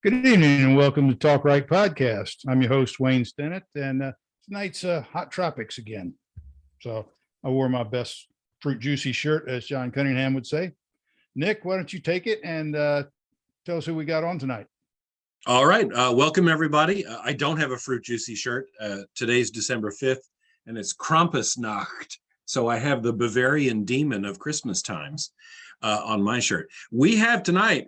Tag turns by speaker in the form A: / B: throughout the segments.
A: Good evening and welcome to Talk Right Podcast. I'm your host, Wayne Stennett, and tonight's Hot Tropics again. So I wore my best fruit juicy shirt, as John Cunningham would say. Nick, why don't you take it and tell us who we got on tonight?
B: All right. Welcome, everybody. I don't have a fruit juicy shirt. Today's December 5th, and it's Krampusnacht. So I have the Bavarian demon of Christmas times on my shirt. We have tonight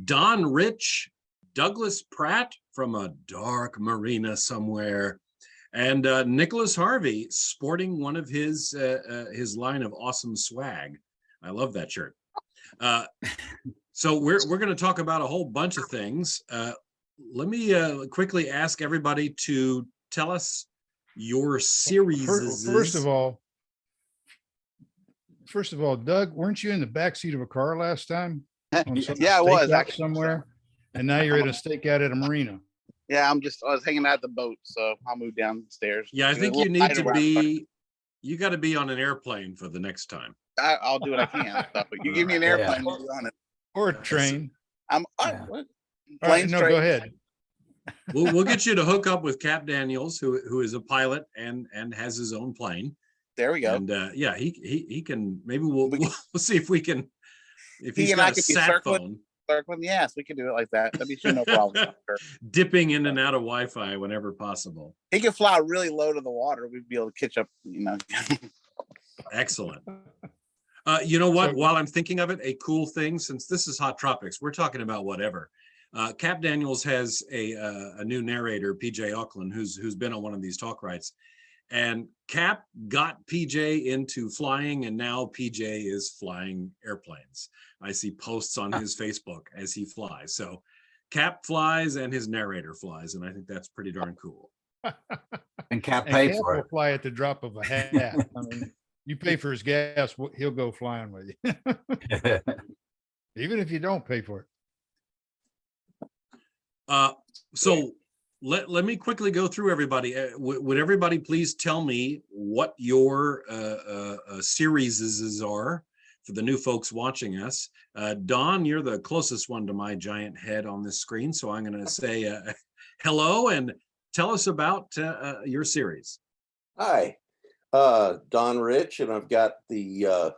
B: Don Rich, Douglas Pratt from a dark marina somewhere, and Nicholas Harvey sporting one of his line of awesome swag. I love that shirt. So we're going to talk about a whole bunch of things. Let me quickly ask everybody to tell us your series.
A: First of all, Doug, weren't you in the backseat of a car last time?
C: Yeah, I was actually
A: somewhere. And now you're at a stakeout at a marina.
C: Yeah, I was hanging out at the boat, so I'll move downstairs.
B: Yeah, I think you need to be. You got to be on an airplane for the next time.
C: I'll do what I can. But you give me an airplane, we'll be on it.
A: Or a train.
C: What?
A: All right, no, go ahead.
B: We'll get you to hook up with Cap Daniels, who is a pilot and has his own plane.
C: There we go.
B: And yeah, he can. Maybe we'll see if we can. If he's got a sat phone.
C: Yes, we can do it like that. That'd be no problem.
B: Dipping in and out of Wi-Fi whenever possible.
C: He can fly really low to the water. We'd be able to catch up,
B: Excellent. You know what? While I'm thinking of it, a cool thing, since this is Hot Tropics, we're talking about whatever. Cap Daniels has a new narrator, PJ Auckland, who's been on one of these talk rights. And Cap got PJ into flying, and now PJ is flying airplanes. I see posts on his Facebook as he flies. So Cap flies and his narrator flies, and I think that's pretty darn cool.
D: And Cap paid for it.
A: Will fly at the drop of a hat. I mean, you pay for his gas, he'll go flying with you. Even if you don't pay for
B: it. So let me quickly go through everybody. Would everybody please tell me what your series are for the new folks watching us? Don, you're the closest one to my giant head on this screen, so I'm going to say hello and tell us about your series.
E: Hi, Don Rich, and I've got the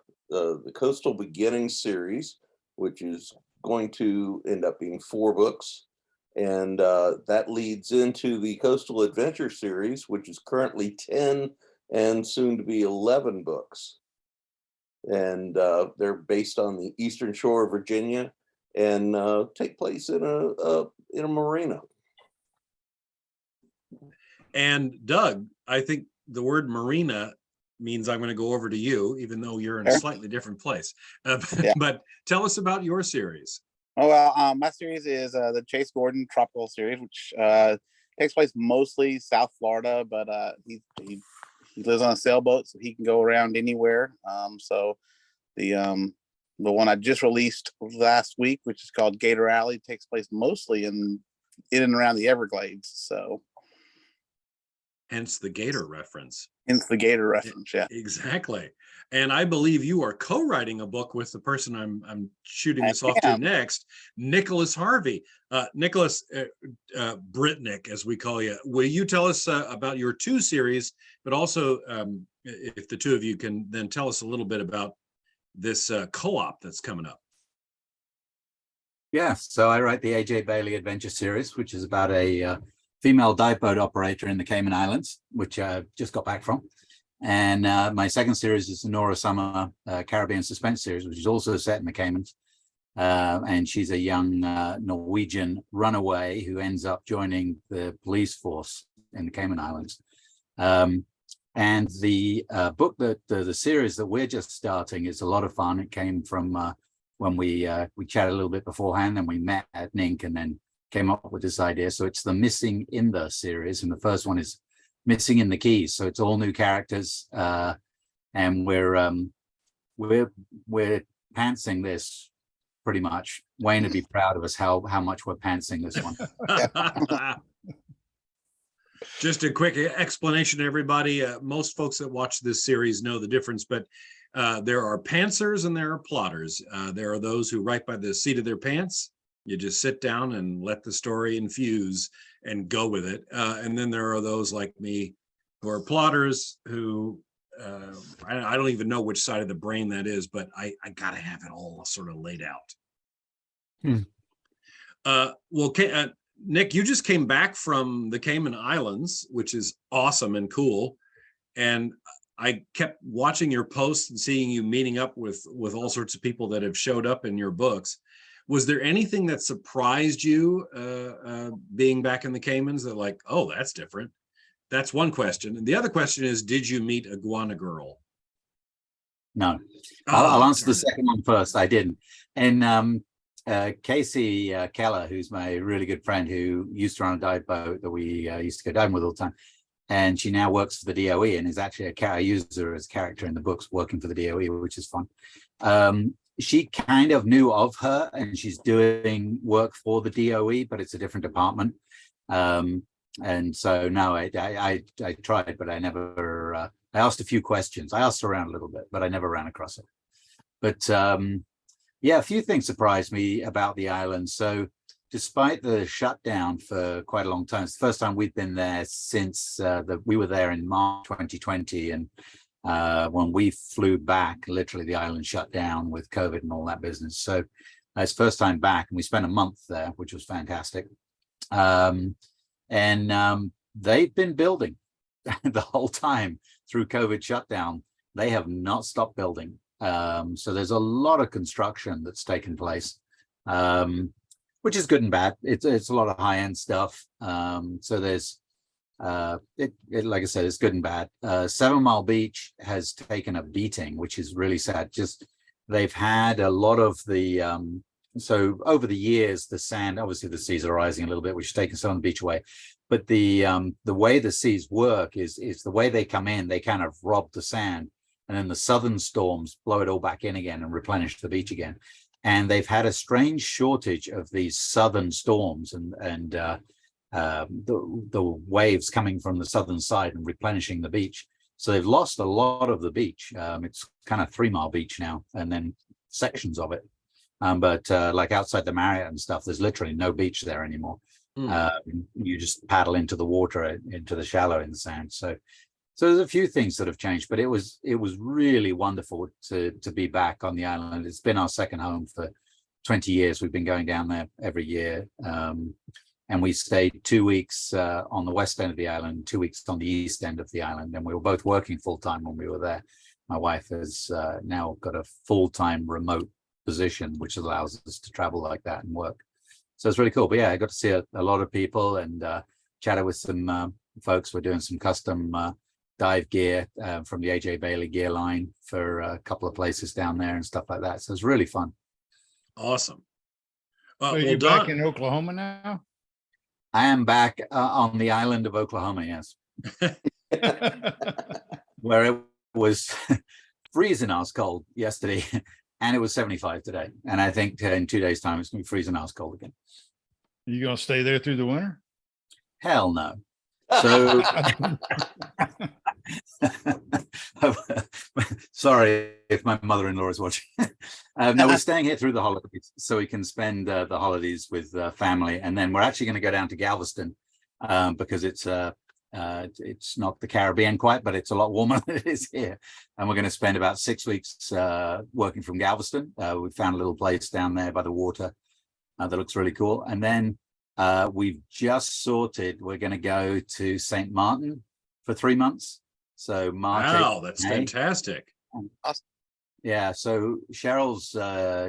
E: Coastal Beginnings series, which is going to end up being 4 books. And that leads into the Coastal Adventure series, which is currently 10 and soon to be 11 books. And they're based on the eastern shore of Virginia and take place in a marina.
B: And Doug, I think the word marina means I'm going to go over to you, even though you're in a slightly different place. But tell us about your series.
C: Oh, well, my series is the Chase Gordon Tropical series, which takes place mostly South Florida, but he lives on a sailboat, so he can go around anywhere. So the one I just released last week, which is called Gator Alley, takes place mostly in and around the Everglades. So
B: hence the Gator reference.
C: Yeah.
B: Exactly. And I believe you are co-writing a book with the person I'm shooting this off to next, Nicholas Harvey. Nicholas Britnick, as we call you. Will you tell us about your 2 series, but also if the 2 of you can then tell us a little bit about this co-op that's coming up?
D: Yeah, so I write the AJ Bailey Adventure series, which is about a female dive boat operator in the Cayman Islands, which I just got back from. And my second series is the Nora Summer Caribbean Suspense series, which is also set in the Caymans. And she's a young Norwegian runaway who ends up joining the police force in the Cayman Islands. And the book that the series that we're just starting is a lot of fun. It came from when we chatted a little bit beforehand, and we met at NINC and then came up with this idea. So it's the Missing in the series, and the first one is Missing in the Keys. So it's all new characters, and we're pantsing this pretty much. Wayne would be proud of us how much we're pantsing this one.
B: Just a quick explanation, everybody. Most folks that watch this series know the difference, but there are pantsers and there are plotters. There are those who write by the seat of their pants, You just sit down and let the story infuse and go with it. And then there are those like me who are plotters who I don't even know which side of the brain that is, but I gotta have it all sort of laid out. Well, Nick, you just came back from the Cayman Islands, which is awesome and cool. And I kept watching your posts and seeing you meeting up with all sorts of people that have showed up in your books. Was there anything that surprised you being back in the Caymans that like, oh, that's different? That's one question. And the other question is, did you meet Iguana Girl?
D: No,
B: Oh,
D: I'll answer the
B: darn it.
D: second one first. I didn't. And Casey Keller, who's my really good friend who used to run a dive boat that we used to go diving with all the time. And she now works for the DOE and is actually a user as a character in the books working for the DOE, which is fun. She kind of knew of her and she's doing work for the DOE, but it's a different department. And so, no, I tried, but I never, I asked a few questions. I asked around a little bit, but I never ran across it. But yeah, a few things surprised me about the island. So despite the shutdown for quite a long time, it's the first time we've been there since we were there in March 2020. And when we flew back, literally the island shut down with COVID and all that business. So it's first time back and we spent a month there, which was fantastic. And they've been building the whole time through COVID shutdown. They have not stopped building. So there's a lot of construction that's taken place, which is good and bad. It's a lot of high-end stuff. So there's like I said, it's good and bad. 7 Mile Beach has taken a beating, which is really sad. Just they've had a lot of the so over the years, the sand, obviously the seas are rising a little bit, which is taking some of the beach away. But the way the seas work is the way they come in, they kind of rob the sand. And then the southern storms blow it all back in again and replenish the beach again. And they've had a strange shortage of these southern storms and the waves coming from the southern side and replenishing the beach. So they've lost a lot of the beach. It's kind of 3 Mile Beach now, and then sections of it. But like outside the Marriott and stuff, there's literally no beach there anymore. You just paddle into the water, into the shallow in the sand. So there's a few things that have changed, but it was really wonderful to be back on the island. It's been our second home for 20 years. We've been going down there every year. And we stayed 2 weeks on the west end of the island, 2 weeks on the east end of the island. And we were both working full time when we were there. My wife has now got a full-time remote position, which allows us to travel like that and work. So it's really cool. But yeah, I got to see a lot of people and chatted with some folks. We're doing some custom dive gear from the AJ Bailey gear line for a couple of places down there and stuff like that. So it's really fun.
B: Awesome.
A: So you're back in Oklahoma now?
D: I am back on the island of Oklahoma, yes. Where it was freezing ice cold yesterday and it was 75 today. And I think in 2 days' time, it's going to be freezing ice cold again.
A: You going to stay there through the winter?
D: Hell no. So sorry if my mother-in-law is watching. No, we're staying here through the holidays so we can spend the holidays with family, and then we're actually going to go down to Galveston because it's not the Caribbean quite, but it's a lot warmer than it is here, and we're going to spend about 6 weeks working from Galveston. We found a little place down there by the water that looks really cool, and then we've just sorted. We're going to go to St. Martin for 3 months. So March.
B: Wow, that's fantastic.
D: Yeah. So Cheryl's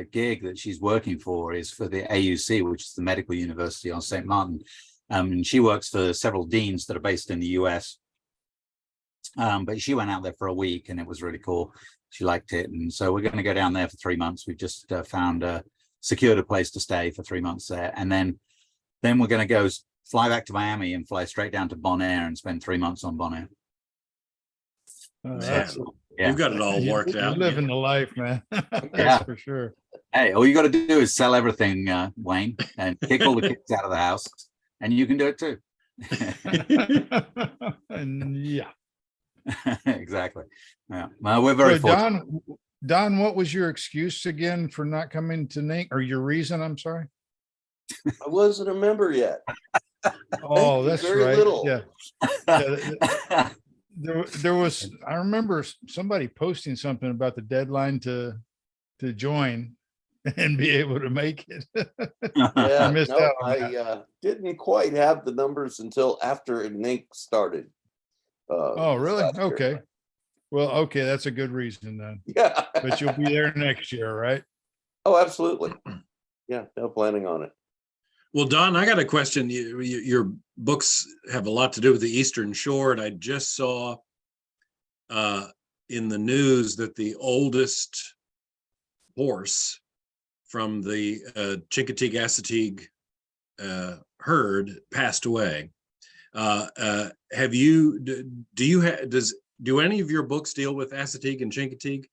D: gig that she's working for is for the AUC, which is the Medical University on St. Martin. And she works for several deans that are based in the US. But she went out there for a week and it was really cool. She liked it. And so we're going to go down there for 3 months. We've just secured a place to stay for 3 months there. And then we're going to go fly back to Miami and fly straight down to Bonaire and spend 3 months on Bonaire.
B: Man, you've got it all worked out.
A: You're living the life, man. That's
D: Yeah,
A: for sure.
D: Hey, all you got to do is sell everything, Wayne, and kick all the kids out of the house, and you can do it too.
A: And yeah,
D: Exactly. Yeah, well, we're very
A: so
D: fortunate.
A: Don, what was your excuse again for not coming to NINC, or your reason? I'm sorry.
E: I wasn't a member yet.
A: Oh,
E: you
A: that's
E: very
A: right.
E: little.
A: Yeah. There was, I remember somebody posting something about the deadline to join and be able to make it. I
E: Yeah,
A: missed
E: no,
A: out on that.
E: I didn't quite have the numbers until after Inc. started.
A: Oh,
E: this
A: really?
E: last year.
A: Okay. Well, okay, that's a good reason then.
E: Yeah.
A: But you'll be there next year, right?
E: Oh, absolutely. Yeah, no planning on it.
B: Well, Don, I got a question. Your books have a lot to do with the Eastern Shore, and I just saw in the news that the oldest horse from the Chincoteague-Assateague herd passed away. Have you? Do any of your books deal with Assateague and Chincoteague?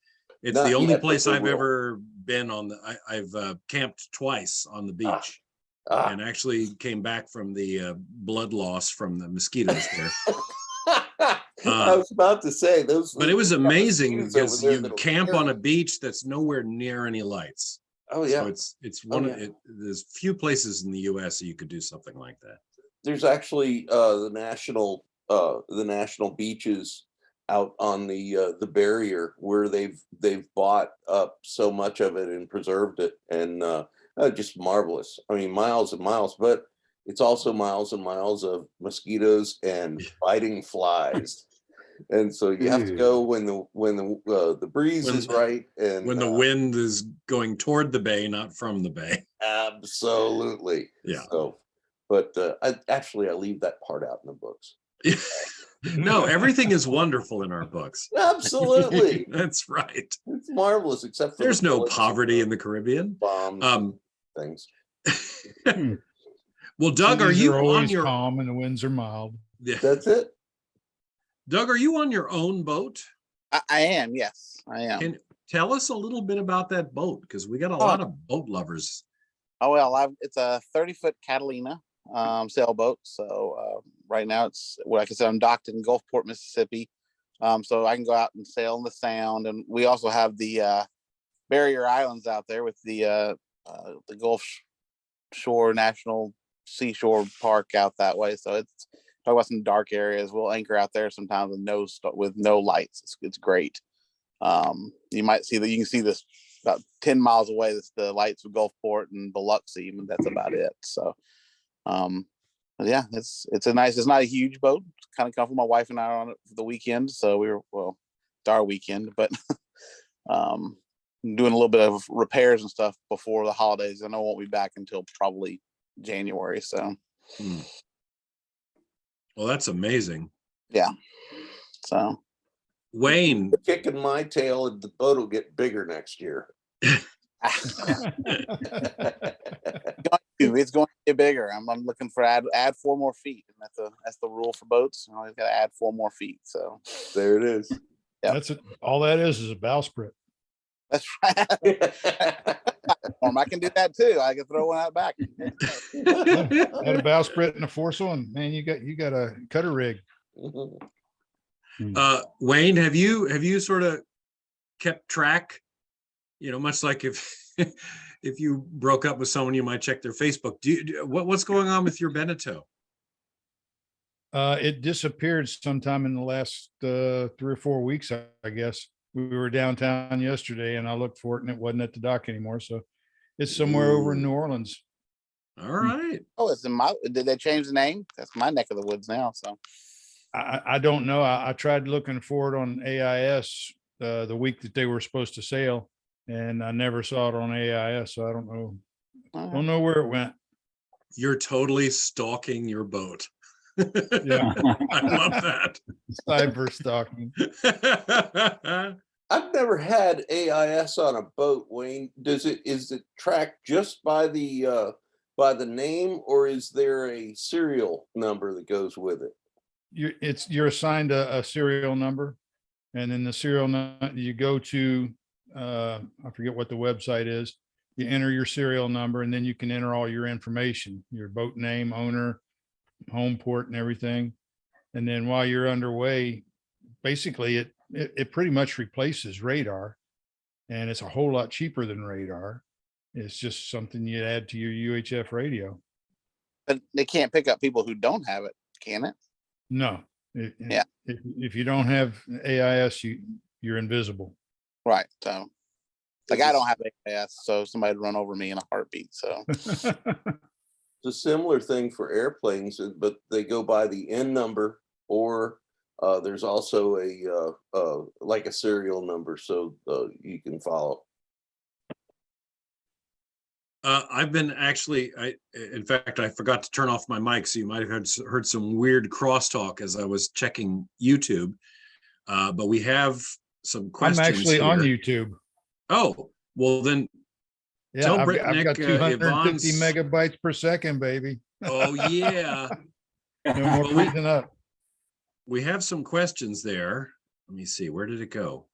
B: It's
E: Not
B: the only
E: yet, but
B: place
E: they
B: I've
E: will.
B: ever been on. I've camped twice on the beach. And actually came back from the blood loss from the mosquitoes there.
E: I was about to say those.
B: But it was amazing
E: mosquitoes over
B: because
E: there
B: you
E: that'll
B: camp
E: kill
B: on a
E: you.
B: beach that's nowhere near any lights.
E: Oh yeah.
B: So it's one of
E: yeah.
B: it. There's few places in the U.S. that you could do something like that.
E: There's actually the national beaches out on the barrier where they've bought up so much of it and preserved it, and just marvelous. I mean, miles and miles, but it's also miles and miles of mosquitoes and biting flies. And so you have to go when the breeze is right, and
B: when the wind is going toward the bay, not from the bay.
E: Absolutely.
B: Yeah.
E: So, but I leave that part out in the books.
B: No, everything is wonderful in our books.
E: Absolutely.
B: That's right.
E: It's marvelous, except for
B: There's
E: the
B: no
E: bullets
B: poverty
E: and
B: in the Caribbean.
E: bombs and things.
B: Well, Doug, are
A: Seas
B: you
A: always
B: on your?
A: calm and the winds are mild?
B: Yeah.
E: That's it.
B: Doug, are you on your own boat?
C: I am. Yes, I am.
B: Can tell us a little bit about that boat, because we got a lot of boat lovers.
C: Oh well, it's a 30-foot Catalina sailboat. So right now it's like I said, I'm docked in Gulfport, Mississippi. So I can go out and sail in the Sound, and we also have the barrier islands out there with the Gulf Shore National Seashore Park out that way. So it's talk about some dark areas. We'll anchor out there sometimes with no lights. It's great. You might see that you can see this about 10 miles away. That's the lights of Gulfport and Biloxi, and that's about it. So but yeah, it's not a huge boat. It's kind of comfortable. My wife and I are on it for the weekend, so it's our weekend, but doing a little bit of repairs and stuff before the holidays. I know I won't be back until probably January. So
B: Well, that's amazing.
C: yeah. So
B: Wayne,
E: Kicking my tail, and the boat will get bigger next year.
C: it's going to get bigger. I'm looking for add 4 more feet, and that's the rule for boats. You always got to add 4 more feet. So
E: There it is.
C: Yeah.
A: That's it. All that is a bowsprit.
C: that's right. I can do that too. I can throw one out back.
A: Add a bowsprit and a foresail, and man, you got a cutter rig.
B: Wayne, have you sort of kept track? You know, much like if if you broke up with someone, you might check their Facebook. What's going on with your Beneteau?
A: It disappeared sometime in the last 3 or 4 weeks, I guess. We were downtown yesterday and I looked for it and it wasn't at the dock anymore. So it's somewhere over in New Orleans.
B: All right.
C: Oh, did they change the name? That's my neck of the woods now. So
A: I don't know. I tried looking for it on AIS the week that they were supposed to sail, and I never saw it on AIS. So I don't know. Don't know where it went.
B: You're totally stalking your boat.
A: Yeah.
B: I love that.
A: Cyber stalking.
E: I've never had AIS on a boat, Wayne. Is it tracked just by the name, or is there a serial number that goes with it?
A: You're assigned a serial number, and then the serial number you go to I forget what the website is. You enter your serial number, and then you can enter all your information, your boat name, owner, home port, and everything. And then while you're underway, basically it pretty much replaces radar, and it's a whole lot cheaper than radar. It's just something you add to your UHF radio.
C: But they can't pick up people who don't have it, can it?
A: No.
C: Yeah.
A: If you don't have AIS, you're invisible.
C: Right. So, like, I don't have AIS, so somebody'd run over me in a heartbeat. So,
E: It's a similar thing for airplanes, but they go by the N number, or there's also like a serial number, so you can follow.
B: I've been actually, in fact, I forgot to turn off my mic, so you might have heard some weird crosstalk as I was checking YouTube. But we have some questions.
A: I'm actually
B: here.
A: on YouTube.
B: Oh, well then,
A: Yeah,
B: tell
A: I've
B: Brittnick,
A: got 250
B: Yvonne's-
A: megabytes per second, baby.
B: oh yeah.
A: No more
B: Well,
A: freezing up.
B: We have some questions there. Let me see, where did it go?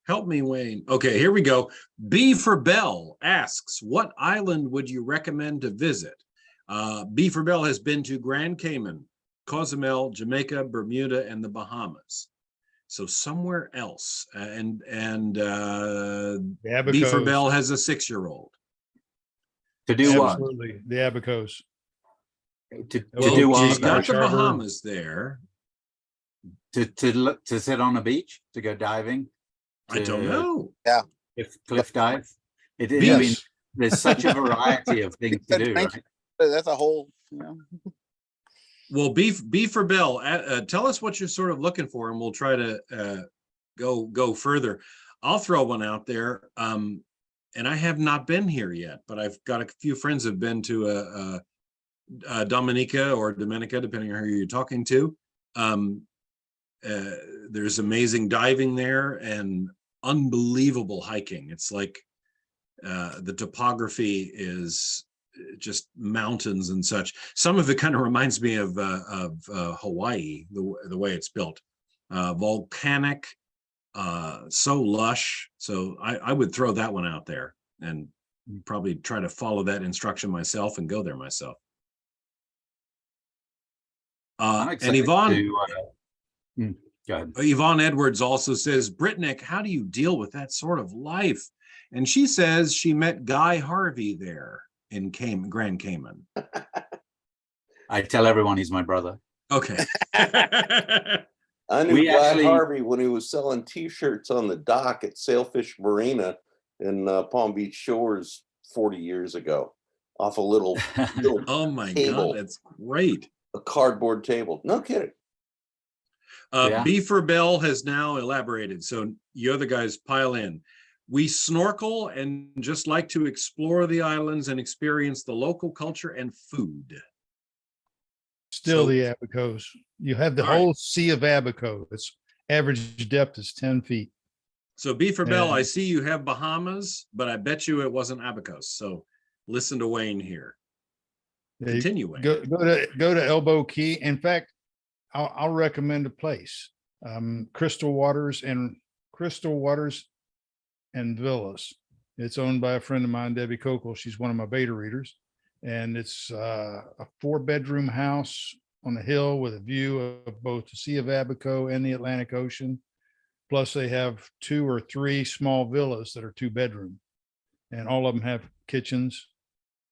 B: Help me, Wayne. Okay, here we go. B for Bell asks, what island would you recommend to visit? B for Bell has been to Grand Cayman, Cozumel, Jamaica, Bermuda, and the Bahamas. So somewhere else. And B for Bell has a 6-year-old.
D: To do what?
A: Absolutely. The Abacos.
D: To
B: Well,
D: do what?
B: she's got the
A: Harbor.
B: Bahamas there.
D: To sit on a beach, to go diving.
B: I don't
D: to
B: know.
D: cliff dive. I mean,
A: Yes.
D: there's such a variety of things to do, right?
C: that's a whole, you know.
B: Well, B for Bell, tell us what you're sort of looking for, and we'll try to go further. I'll throw one out there, and I have not been here yet, but I've got a few friends who've been to Dominica or Dominica, depending on who you're talking to. There's amazing diving there and unbelievable hiking. It's like the topography is just mountains and such. Some of it kind of reminds me of Hawaii, the way it's built. Volcanic, so lush. So I would throw that one out there and probably try to follow that instruction myself and go there myself.
D: I'm
B: And
D: excited
B: Yvonne,
D: go ahead.
B: Yvonne Edwards also says, Brittnick, how do you deal with that sort of life? And she says she met Guy Harvey there in Grand Cayman.
D: I tell everyone he's my brother.
B: Okay.
E: I knew Guy Harvey when he was selling T-shirts on the dock at Sailfish Marina in Palm Beach Shores 40 years ago, off a little
B: Oh my
E: table,
B: God, that's great.
E: a cardboard table. No kidding.
D: Yeah.
B: B for Bell has now elaborated, so you other guys pile in. We snorkel and just like to explore the islands and experience the local culture and food.
A: Still
B: So-
A: the Abacos. You have the
B: All right.
A: whole sea of Abaco. Its average depth is 10 feet.
B: So B for Bell, I
A: And-
B: see you have Bahamas, but I bet you it wasn't Abacos. So listen to Wayne here.
A: Yeah,
B: Continuing.
A: Go to Elbow Key. In fact, I'll recommend a place. Crystal Waters and Villas. It's owned by a friend of mine, Debbie Kokel. She's one of my beta readers. And it's a 4-bedroom house on a hill with a view of both the Sea of Abaco and the Atlantic Ocean. Plus they have 2 or 3 small villas that are 2-bedroom, and all of them have kitchens.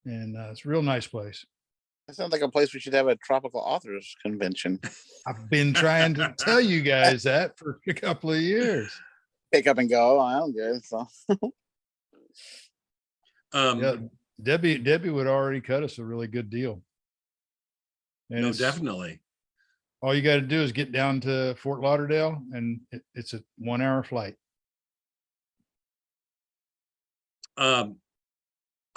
A: And it's a real nice place.
C: That sounds like a place we should have a tropical authors convention.
A: I've been trying to tell you guys that for a couple of years.
C: Pick up and go. I don't get it. So
A: Yeah, Debbie would already cut us a really good deal. And
B: No,
A: it's-
B: definitely.
A: all you got to do is get down to Fort Lauderdale, and it's a 1-hour flight.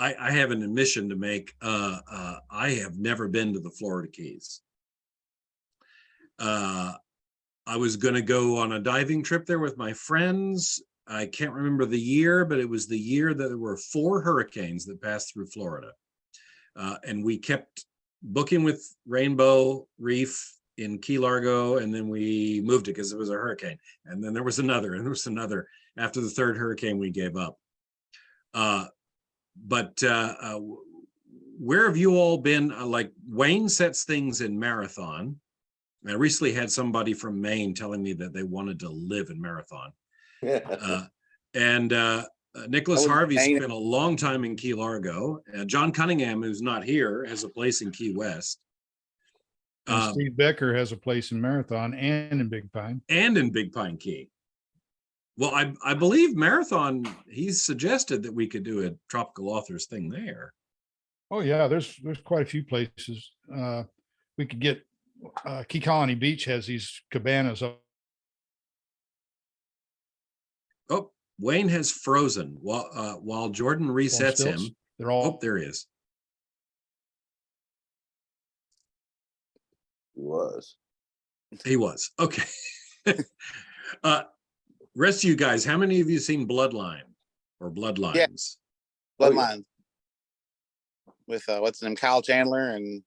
B: I have an admission to make. I have never been to the Florida Keys. I was going to go on a diving trip there with my friends. I can't remember the year, but it was the year that there were 4 hurricanes that passed through Florida. And we kept booking with Rainbow Reef in Key Largo, and then we moved it because it was a hurricane. And then there was another, and there was another. After the 3rd hurricane, we gave up. But where have you all been? Like Wayne sets things in Marathon. I recently had somebody from Maine telling me that they wanted to live in Marathon.
E: Yeah.
B: And Nicholas
C: I was
B: Harvey
C: hanging-
B: spent a long time in Key Largo. John Cunningham, who's not here, has a place in Key West.
A: And Steve Becker has a place in Marathon and in Big Pine.
B: And in Big Pine Key. Well, I believe Marathon, he's suggested that we could do a tropical authors thing there.
A: Oh yeah, there's quite a few places. We could get Key Colony Beach has these cabanas up.
B: Oh, Wayne has frozen while Jordan resets
A: stilts.
B: him.
A: They're all
B: Oh, there he is.
E: He was.
B: He was. Okay. Rest of you guys, how many of you seen Bloodline or Bloodlines?
E: Oh, yeah.
C: Bloodlines with what's his name, Kyle Chandler and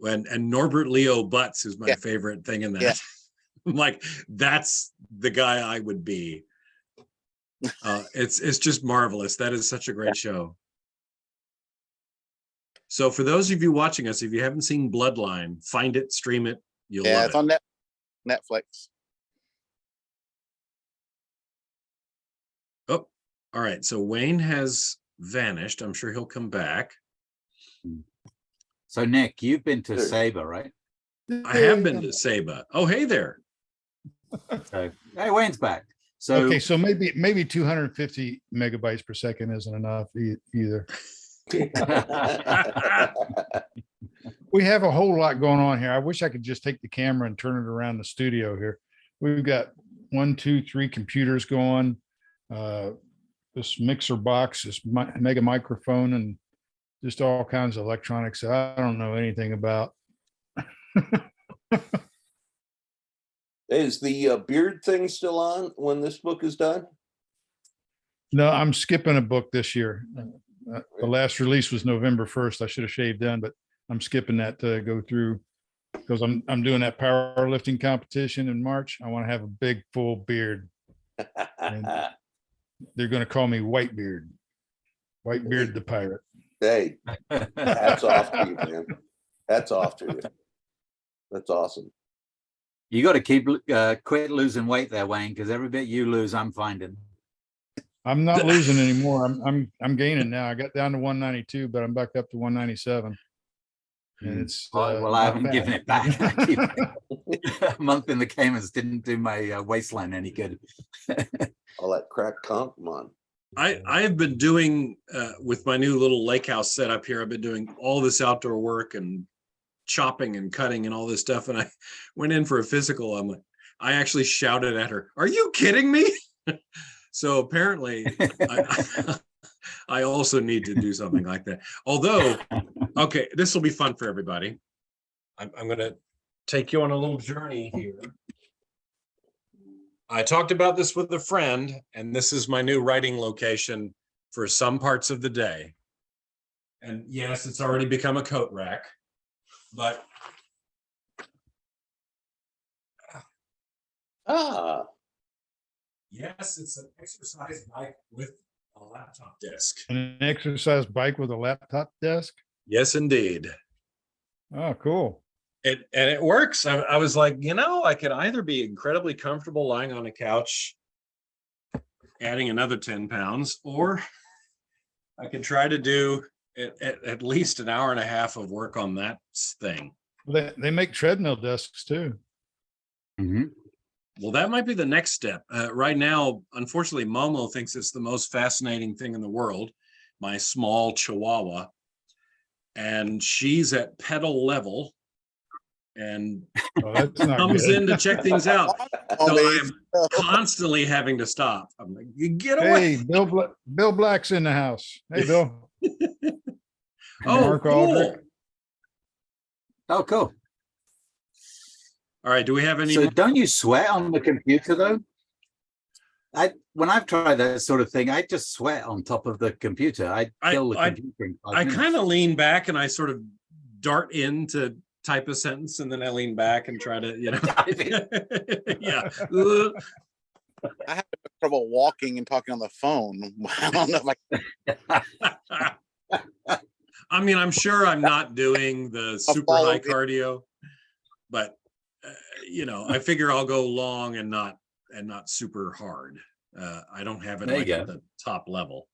B: And Norbert Leo Butts, who's my
C: Yeah.
B: favorite thing in that.
C: Yeah.
B: I'm like, that's the guy I would be. It's just marvelous. That is such a great show. So for those of you watching us, if you haven't seen Bloodline, find it, stream it. You'll
C: yeah,
B: love
C: it's
B: it.
C: on Netflix.
B: Oh, all right. So Wayne has vanished. I'm sure he'll come back.
D: So Nick, you've been to
E: Sure.
D: Sabre, right?
B: I have been to Saba. Oh, hey there.
D: So hey, Wayne's back. So
A: Okay, so maybe 250 megabytes per second isn't enough either. We have a whole lot going on here. I wish I could just take the camera and turn it around the studio here. We've got 1, 2, 3 computers going. This mixer box, this mega microphone, and just all kinds of electronics that I don't know anything about.
E: Is the beard thing still on when this book is done?
A: No, I'm skipping a book this year. The last release was November 1st. I should have shaved then, but I'm skipping that to go through because I'm doing that powerlifting competition in March. I want to have a big full beard. And they're going to call me Whitebeard. Whitebeard the pirate.
E: Hey, hats off to you, man. Hats off to you. That's awesome.
D: you got to quit losing weight there, Wayne, because every bit you lose, I'm finding.
A: I'm not losing anymore. I'm gaining now. I got down to 192, but I'm back up to 197. And it's
D: Well, I
A: not
D: haven't
A: bad.
D: given it back. A month in the Caymans didn't do my waistline any good.
E: All that crack comp, come on.
B: I have been doing with my new little lake house setup here. I've been doing all this outdoor work and chopping and cutting and all this stuff. And I went in for a physical. I actually shouted at her, "Are you kidding me?" So apparently I also need to do something like that. Although, okay, this will be fun for everybody. I'm going to take you on a little journey here. I talked about this with a friend, and this is my new writing location for some parts of the day. And yes, it's already become a coat rack, but
E: Ah,
B: yes, it's an exercise bike with a laptop desk.
A: An exercise bike with a laptop desk.
B: Yes, indeed.
A: Oh, cool.
B: It works. I was like, I could either be incredibly comfortable lying on a couch, adding another 10 pounds, or I could try to do at least an hour and a half of work on that thing.
A: They make treadmill desks too.
D: Mhm.
B: Well, that might be the next step. Right now, unfortunately, Momo thinks it's the most fascinating thing in the world, my small Chihuahua. And she's at pedal level and
A: Oh, that's not
B: comes
A: good.
B: in to check things out. So
C: Oh,
B: I'm constantly having to stop. I'm like, you get away.
A: Hey, Bill Black's in the house. Hey, Bill.
B: Oh,
A: Mark
B: cool.
A: Aldrich.
D: Oh, cool.
B: All right. Do we have any
D: So
B: more?
D: don't you sweat on the computer though? When I've tried that sort of thing, I just sweat on top of the computer. I kill the computer in 5
B: I
D: minutes.
B: kind of lean back and I sort of dart in to type a sentence and then I lean back and try to, yeah.
C: I have trouble walking and talking on the phone. I don't know if I
B: I mean, I'm sure I'm not doing the super
C: follow
B: high
C: it.
B: cardio, but I figure I'll go long and not super hard. I don't have it
D: There you
B: like at
D: go.
B: the top level.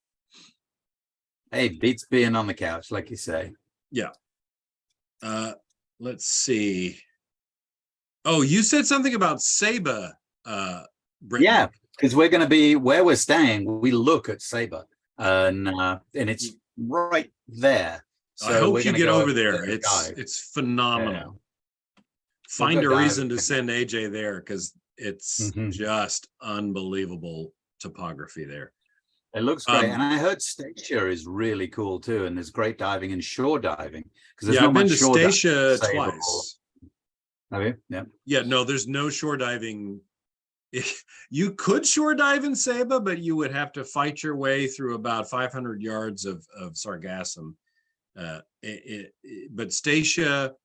D: Hey, beats being on the couch, like you say.
B: Yeah. Let's see. Oh, you said something about Saba, Brittany.
D: Yeah, because we're going to be where we're staying. We look at Sabre, and it's right there. So
B: I hope
D: we're
B: you
D: gonna
B: get
D: go
B: over there.
D: and dive.
B: It's phenomenal.
D: We'll
B: Find
D: go
B: a reason
D: diving.
B: to send AJ there because it's
D: Mhm.
B: just unbelievable topography there.
D: It looks great,
B: Um,
D: and I heard Stacia is really cool too. And there's great diving and shore diving because there's
B: Yeah,
D: not
B: I've been
D: much
B: to
D: shore diving.
B: Stacia
D: Sabre or-
B: twice.
D: Have you? Yeah.
B: Yeah, no, there's no shore diving. You could shore dive in Saba, but you would have to fight your way through about 500 yards of sargassum. But Stacia,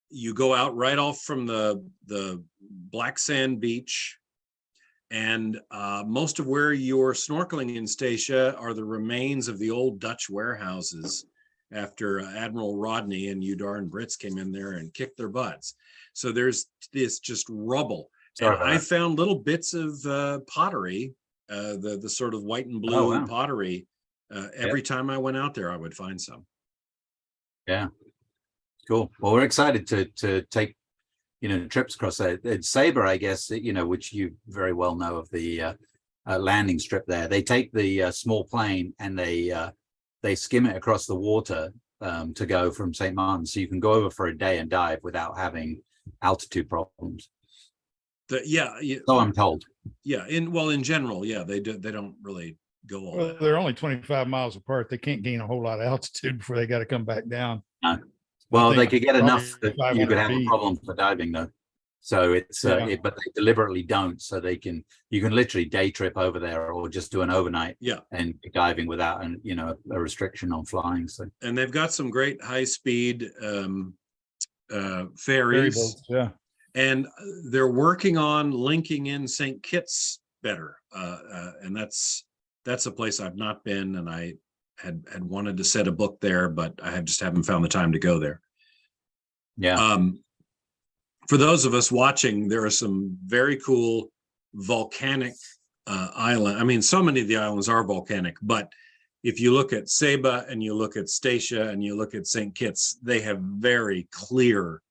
B: you go out right off from the black sand beach, and most of where you're snorkeling in Stacia are the remains of the old Dutch warehouses after Admiral Rodney and you darn Brits came in there and kicked their butts. So there's this just rubble.
D: Sorry
B: And
D: about
B: I
D: that.
B: found little bits of pottery, the sort of white and blue
D: Oh, wow.
B: pottery. Every time I went out there, I would find some.
D: Yeah. Cool. Well, we're excited to take trips across there. Sabre, I guess, which you very well know of the landing strip there. They take the small plane and they skim it across the water to go from St. Martin, so you can go over for a day and dive without having altitude problems. So I'm told.
B: Yeah, in general, yeah, they don't really go all
A: Well,
B: that.
A: they're only 25 miles apart. They can't gain a whole lot of altitude before they got to come back down.
D: Well,
A: I
D: they
A: think
D: could get
A: probably
D: enough that you
A: 500
D: could have a
A: feet.
D: problem for diving, though. So it's
A: Yeah.
D: but they deliberately don't, so you can literally day trip over there or just do an overnight.
B: Yeah,
D: And be diving without a restriction on flying. So
B: and they've got some great high speed
A: Ferry
B: ferries,
A: boats, yeah.
B: and they're working on linking in St. Kitts better, and that's a place I've not been, and I had wanted to set a book there, but I just haven't found the time to go there.
D: yeah.
B: For those of us watching, there are some very cool volcanic island. I mean, so many of the islands are volcanic, but if you look at Saba and you look at Stacia and you look at St. Kitts, they have very clear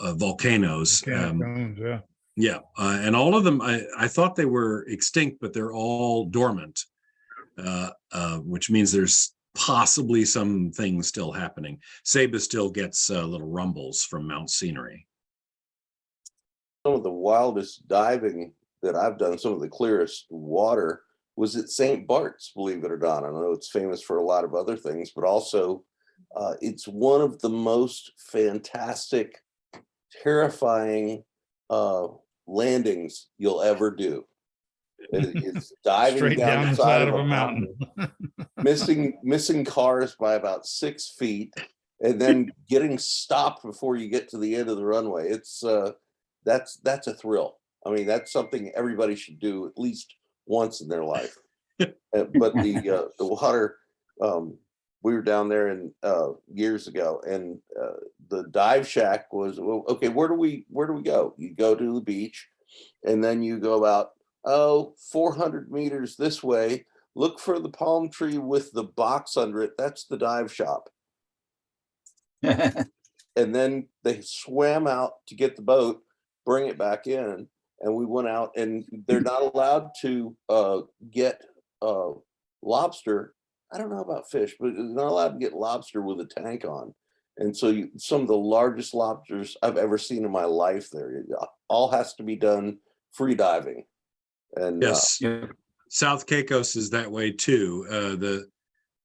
B: volcanoes.
A: Volcanic cones, yeah.
B: Yeah, and all of them, I thought they were extinct, but they're all dormant, which means there's possibly some things still happening. Saba still gets little rumbles from Mount Scenery.
E: Some of the wildest diving that I've done, some of the clearest water, was at St. Bart's, believe it or not. I know it's famous for a lot of other things, but also it's one of the most fantastic, terrifying landings you'll ever do. It's diving
A: Straight
E: down the side of a mountain, missing cars by about 6 feet, and then getting stopped before you get to the end of the runway. It's that's a thrill. I mean, that's something everybody should do at least once in their life. But the water, we were down there years ago, and the dive shack was, well, okay, where do we go? You go to the beach, and then you go about 400 meters this way, look for the palm tree with the box under it. That's the dive shop. And then they swam out to get the boat, bring it back in, and we went out, and they're not allowed to get lobster. I don't know about fish, but they're not allowed to get lobster with a tank on. And so some of the largest lobsters I've ever seen in my life there. It all has to be done free diving. And
B: yes, South Caicos is that way too.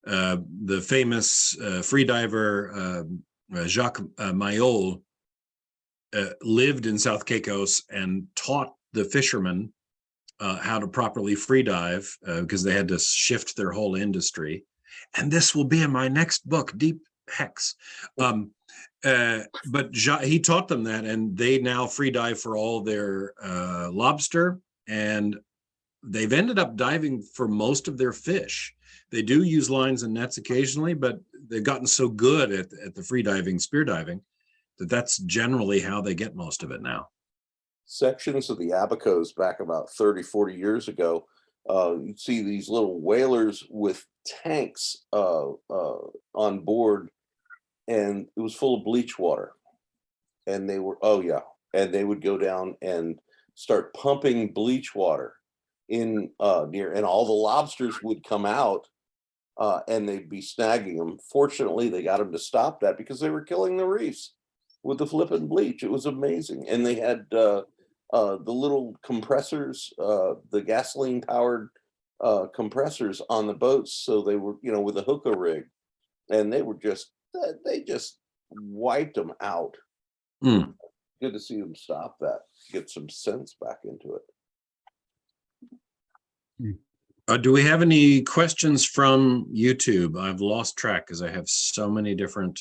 B: The famous free diver Jacques Mayol lived in South Caicos and taught the fishermen how to properly free dive because they had to shift their whole industry. And this will be in my next book, Deep Hex. But he taught them that, and they now free dive for all their lobster, and they've ended up diving for most of their fish. They do use lines and nets occasionally, but they've gotten so good at the free diving, spear diving, that's generally how they get most of it now.
E: sections of the Abacos back about 30, 40 years ago, you'd see these little whalers with tanks on board, and it was full of bleach water. And they were, oh yeah, and they would go down and start pumping bleach water in near, and all the lobsters would come out and they'd be snagging them. Fortunately, they got them to stop that because they were killing the reefs with the flipping bleach. It was amazing. And they had the little compressors, the gasoline powered compressors on the boats. So they were, you know, with a hookah rig, and they were just, they just wiped them out.
B: Mm.
E: Good to see them stop that, get some sense back into it.
B: Do we have any questions from YouTube? I've lost track because I have so many different.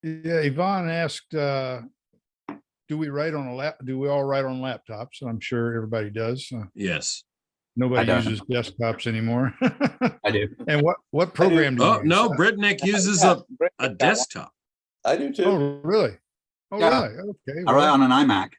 A: Yeah, Yvonne asked, do we write on a lap? Do we all write on laptops? I'm sure everybody does.
B: Yes.
A: Nobody
D: I don't.
A: uses desktops anymore.
D: I do.
A: And what program do you
B: Oh,
A: use?
B: no, Britnick uses
C: Yeah,
B: a desktop.
E: I do too.
A: Oh, really? Oh,
D: Yeah.
A: really? Okay.
D: I write
A: well,
D: on an iMac.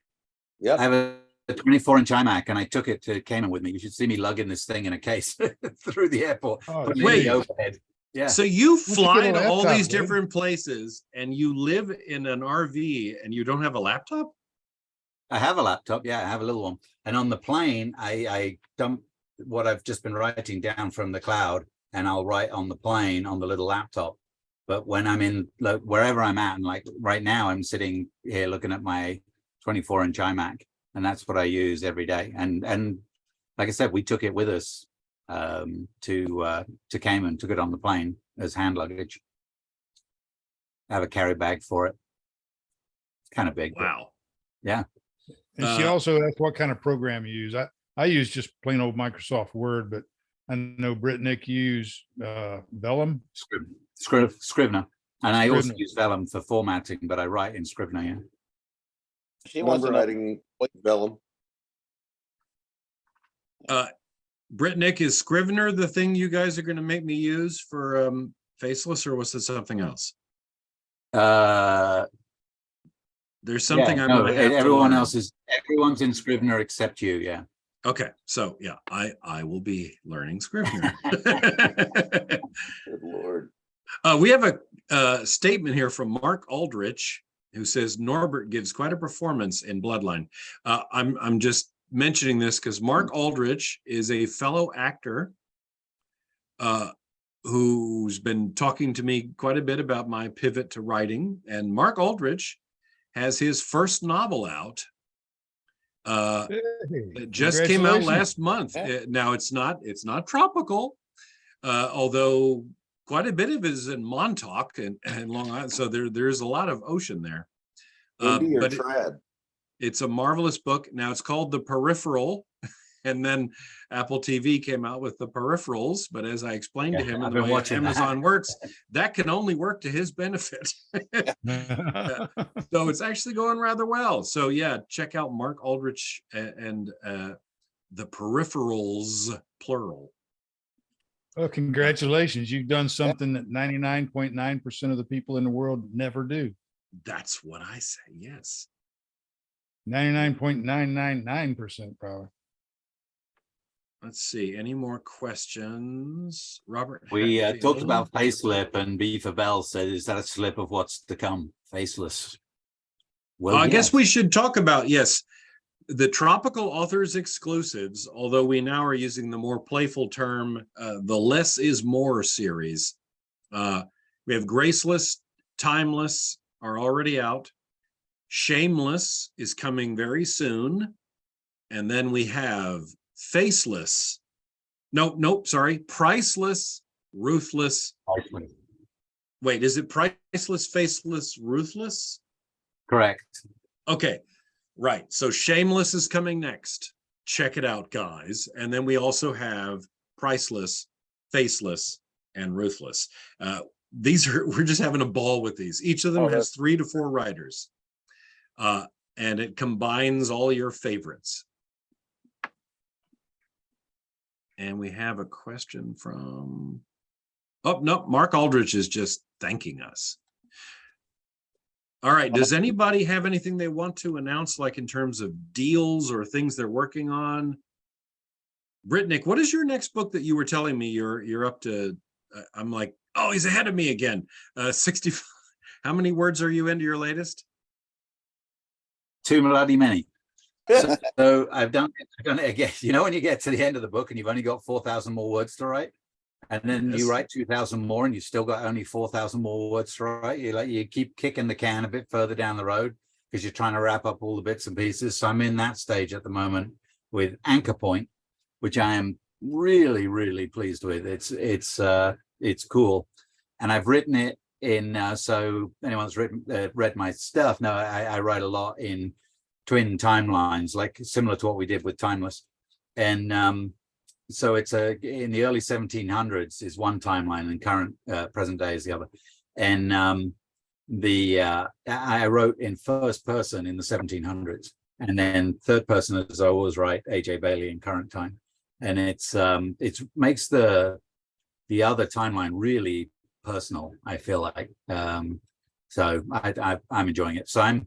E: Yep.
D: I have a 24-inch iMac, and I took it to Cayman with me. You should see me lugging this thing in a case through the airport.
A: Oh,
D: putting it in
B: wait.
D: the overhead. Yeah.
B: So you
A: get
B: fly
A: a
B: to all
A: laptop,
B: these
A: dude.
B: different places and you live in an RV and you don't have a laptop?
D: I have a laptop. Yeah, I have a little one. And on the plane, I dump what I've just been writing down from the cloud, and I'll write on the plane on the little laptop. But when I'm in, like, wherever I'm at, and like right now, I'm sitting here looking at my 24-inch iMac, and that's what I use every day. And like I said, we took it with us to Cayman, took it on the plane as hand luggage. I have a carry bag for it. It's kind of big.
B: Wow.
D: Yeah.
A: And she also asked what kind of program you use. I use just plain old Microsoft Word, but I know Britnick use Vellum.
D: Scrivener. And I also
A: Scrivener.
D: use Vellum for formatting, but I write in Scrivener, yeah.
C: She wants to
E: Number
C: know
E: writing vellum.
B: Britnick, is Scrivener the thing you guys are going to make me use for Faceless, or was it something else? There's something I'm going to have to
D: everyone
B: learn.
D: else everyone's in Scrivener except you, yeah.
B: Okay, so yeah, I will be learning Scrivener.
E: Good Lord.
B: We have a statement here from Mark Aldrich, who says Norbert gives quite a performance in Bloodline. I'm just mentioning this because Mark Aldrich is a fellow actor who's been talking to me quite a bit about my pivot to writing. And Mark Aldrich has his first novel out. It just came out last month.
C: Yeah.
B: Now it's not tropical, although quite a bit of it is in Montauk and Long Island. So there's a lot of ocean there.
E: Indie or
B: But
E: trad?
B: it's a marvelous book. Now it's called The Peripheral, and then Apple TV came out with The Peripherals. But as I explained to him,
D: I've
B: in the
D: been
B: way
D: watching
B: Amazon works, that can only work to his benefit. So it's actually going rather well. So yeah, check out Mark Aldrich and The Peripherals, plural.
A: Well, congratulations. You've done something that 99.9% of the people in the world never do.
B: That's what I say. Yes.
A: 99.999% probably.
B: Let's see. Any more questions? Robert?
D: We
B: Hatfield?
D: talked about Facelip, and Beaver Bell said, is that a slip of what's to come? Faceless. Well,
B: I guess
D: yes.
B: we should talk about, yes, the Tropical Authors exclusives, although we now are using the more playful term, the Less is More series. We have Graceless, Timeless are already out. Shameless is coming very soon. And then we have Faceless. Nope, sorry. Priceless, Ruthless. Wait, is it Priceless, Faceless, Ruthless?
D: Correct.
B: Okay, right. So Shameless is coming next. Check it out, guys. And then we also have Priceless, Faceless, and Ruthless. We're just having a ball with these. Each of them has 3 to 4 writers. And it combines all your favorites. And we have a question from, oh, no, Mark Aldrich is just thanking us. All right. Does anybody have anything they want to announce, like in terms of deals or things they're working on? Brittnick, what is your next book that you were telling me you're up to? I'm like, oh, he's ahead of me again. 60. How many words are you into your latest?
D: Too bloody many. So I've done it again. You know, when you get to the end of the book and you've only got 4,000 more words to write, and then
B: Yes.
D: you write 2,000 more and you still got only 4,000 more words to write. You keep kicking the can a bit further down the road because you're trying to wrap up all the bits and pieces. So I'm in that stage at the moment with Anchor Point, which I am really, really pleased with. It's cool, and I've written it in. So anyone's read my stuff? No, I write a lot in twin timelines, like similar to what we did with Timeless, and so it's in the early 1700s is one timeline, and current present day is the other. And I wrote in first person in the 1700s, and then third person, as I always write, AJ Bailey in current time. And it makes the other timeline really personal, I feel like. So I'm enjoying it. So I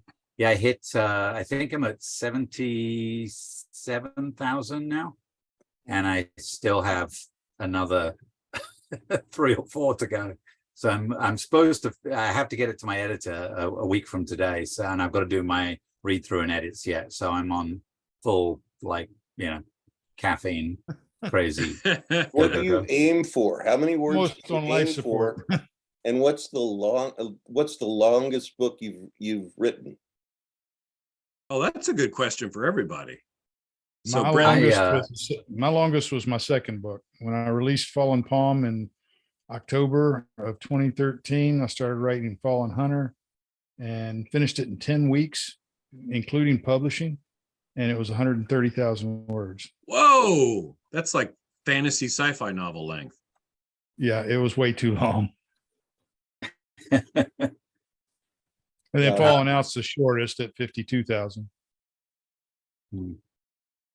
D: think I'm at 77,000 now, and I still have another 3 or 4 to go. So I have to get it to my editor a week from today. So, and I've got to do my read through and edits yet. So I'm on full, caffeine crazy.
E: What do you aim for? How many words
A: Most
E: do you
A: on life
E: aim for?
A: support.
E: And what's the longest book you've written?
B: Oh, that's a good question for everybody. So
A: My
B: Brett,
A: longest was my second book. When I released Fallen Palm in October of 2013, I started writing Fallen Hunter and finished it in 10 weeks, including publishing. And it was 130,000 words.
B: whoa, that's like fantasy sci-fi novel length.
A: Yeah, it was way too long. And then Fallen Out's the shortest at 52,000.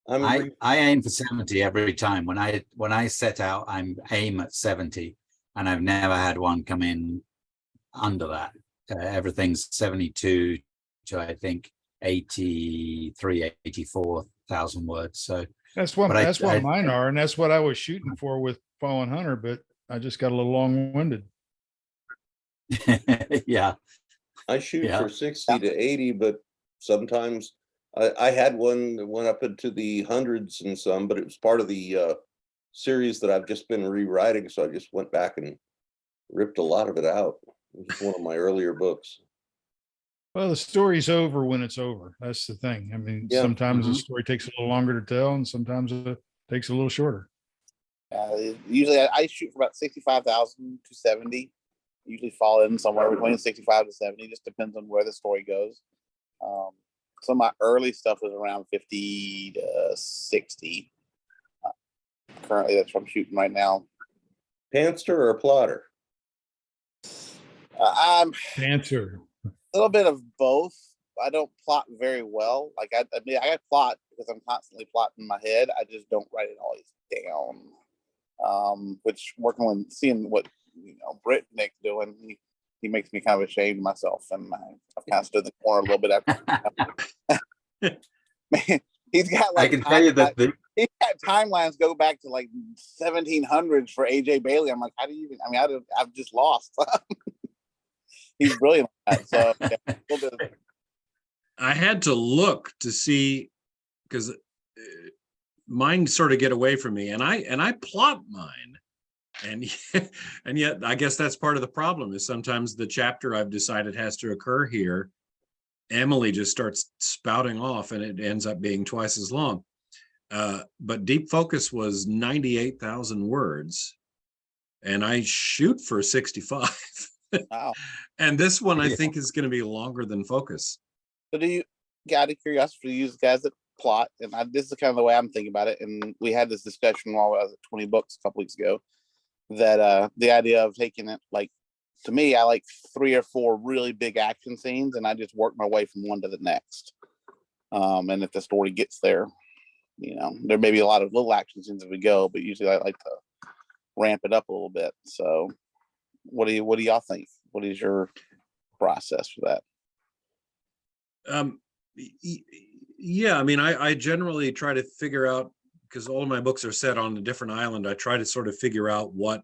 D: I aim for 70 every time. When I set out, I aim at 70, and I've never had one come in under that. Everything's 72 to, I think, 83, 84,000 words. So
A: That's what mine are, and that's what I was shooting for with Fallen Hunter, but I just got a little long-winded.
D: Yeah.
E: I shoot for 60 to 80, but sometimes I had one that went up into the hundreds and some, but it was part of the series that I've just been rewriting. So I just went back and ripped a lot of it out. It was one of my earlier books.
A: Well, the story's over when it's over. That's the thing. I mean,
E: Yeah.
A: sometimes the story takes a little longer to tell, and sometimes it takes a little shorter.
C: Usually I shoot for about 65,000 to 70. Usually fall in somewhere between 65 to 70. Just depends on where the story goes. Some of my early stuff was around 50 to 60. Currently, that's what I'm shooting right now.
E: Pantser or plotter?
C: I'm
A: Answer.
C: a little bit of both. I don't plot very well. Like I plot because I'm constantly plotting in my head. I just don't write it always down. Which working with seeing what Brittnick's doing, he makes me kind of ashamed of myself, and I've kind of stood in the corner a little bit after. Man, he's got
D: I can tell you that
C: he's got timelines go back to like 1700s for AJ Bailey. I'm like, how do you even? I mean, I've just lost. He's brilliant at that. So yeah, a little bit of,
B: I had to look to see because mine sort of get away from me, and I plot mine, and yet I guess that's part of the problem is sometimes the chapter I've decided has to occur here, Emily just starts spouting off, and it ends up being twice as long. But Deep Focus was 98,000 words, and I shoot for 65.
C: wow.
B: And this one I think is going to be longer than Focus.
C: So do you, out of curiosity, do you use guys that plot? And this is kind of the way I'm thinking about it. And we had this discussion while I was at 20 Books a couple weeks ago, that the idea of taking it, like, to me, I like 3 or 4 really big action scenes, and I just work my way from one to the next. And if the story gets there, there may be a lot of little action scenes as we go, but usually I like to ramp it up a little bit. So what do y'all think? What is your process for that?
B: Yeah, I mean, I generally try to figure out, because all of my books are set on a different island. I try to sort of figure out what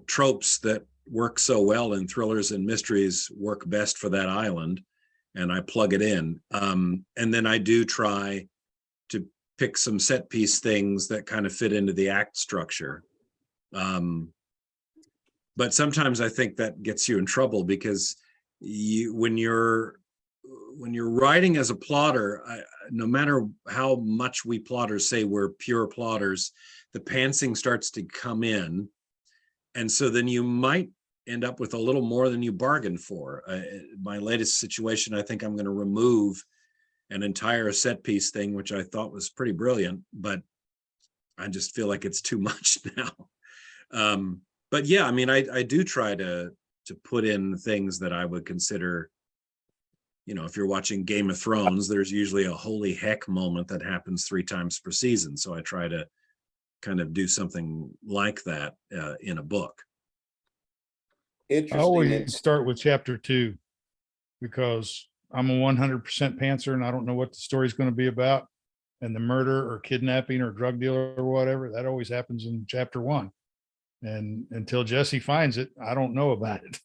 B: tropes that work so well in thrillers and mysteries work best for that island, and I plug it in. And then I do try to pick some set piece things that kind of fit into the act structure. But sometimes I think that gets you in trouble, because when you're writing as a plotter, no matter how much we plotters say we're pure plotters, the pantsing starts to come in. And so then you might end up with a little more than you bargained for. My latest situation, I think I'm going to remove an entire set piece thing, which I thought was pretty brilliant, but I just feel like it's too much now. But yeah, I mean, I do try to put in things that I would consider, if you're watching Game of Thrones, there's usually a holy heck moment that happens 3 times per season. So I try to kind of do something like that in a book.
A: I
E: Interesting.
A: always start with chapter 2 because I'm a 100% pantser and I don't know what the story's going to be about. And the murder or kidnapping or drug dealer or whatever, that always happens in chapter 1. And until Jesse finds it, I don't know about it.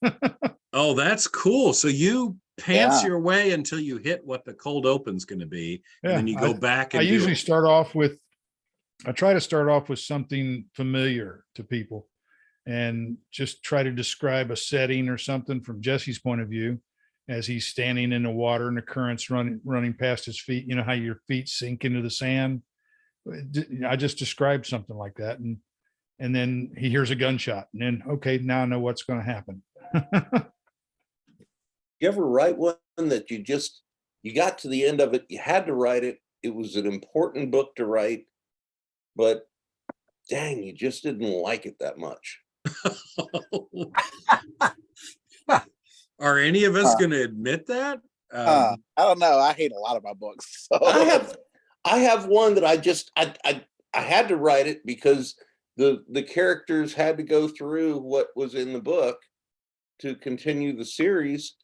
B: Oh, that's cool. So you pants
C: Yeah.
B: your way until you hit what the cold open's going to be, and then you go back
A: I
B: and
A: usually I try to start off with something familiar to people and just try to describe a setting or something from Jesse's point of view as he's standing in the water and the currents running past his feet. You know how your feet sink into the sand? I just described something like that. And then he hears a gunshot and then, okay, now I know what's going to happen.
E: You ever write one that you got to the end of it, you had to write it, it was an important book to write, but dang, you just didn't like it that much?
B: Are any of us going to admit that?
C: I don't know. I hate a lot of my books. So.
E: I have one that I had to write it because the characters had to go through what was in the book to continue the series,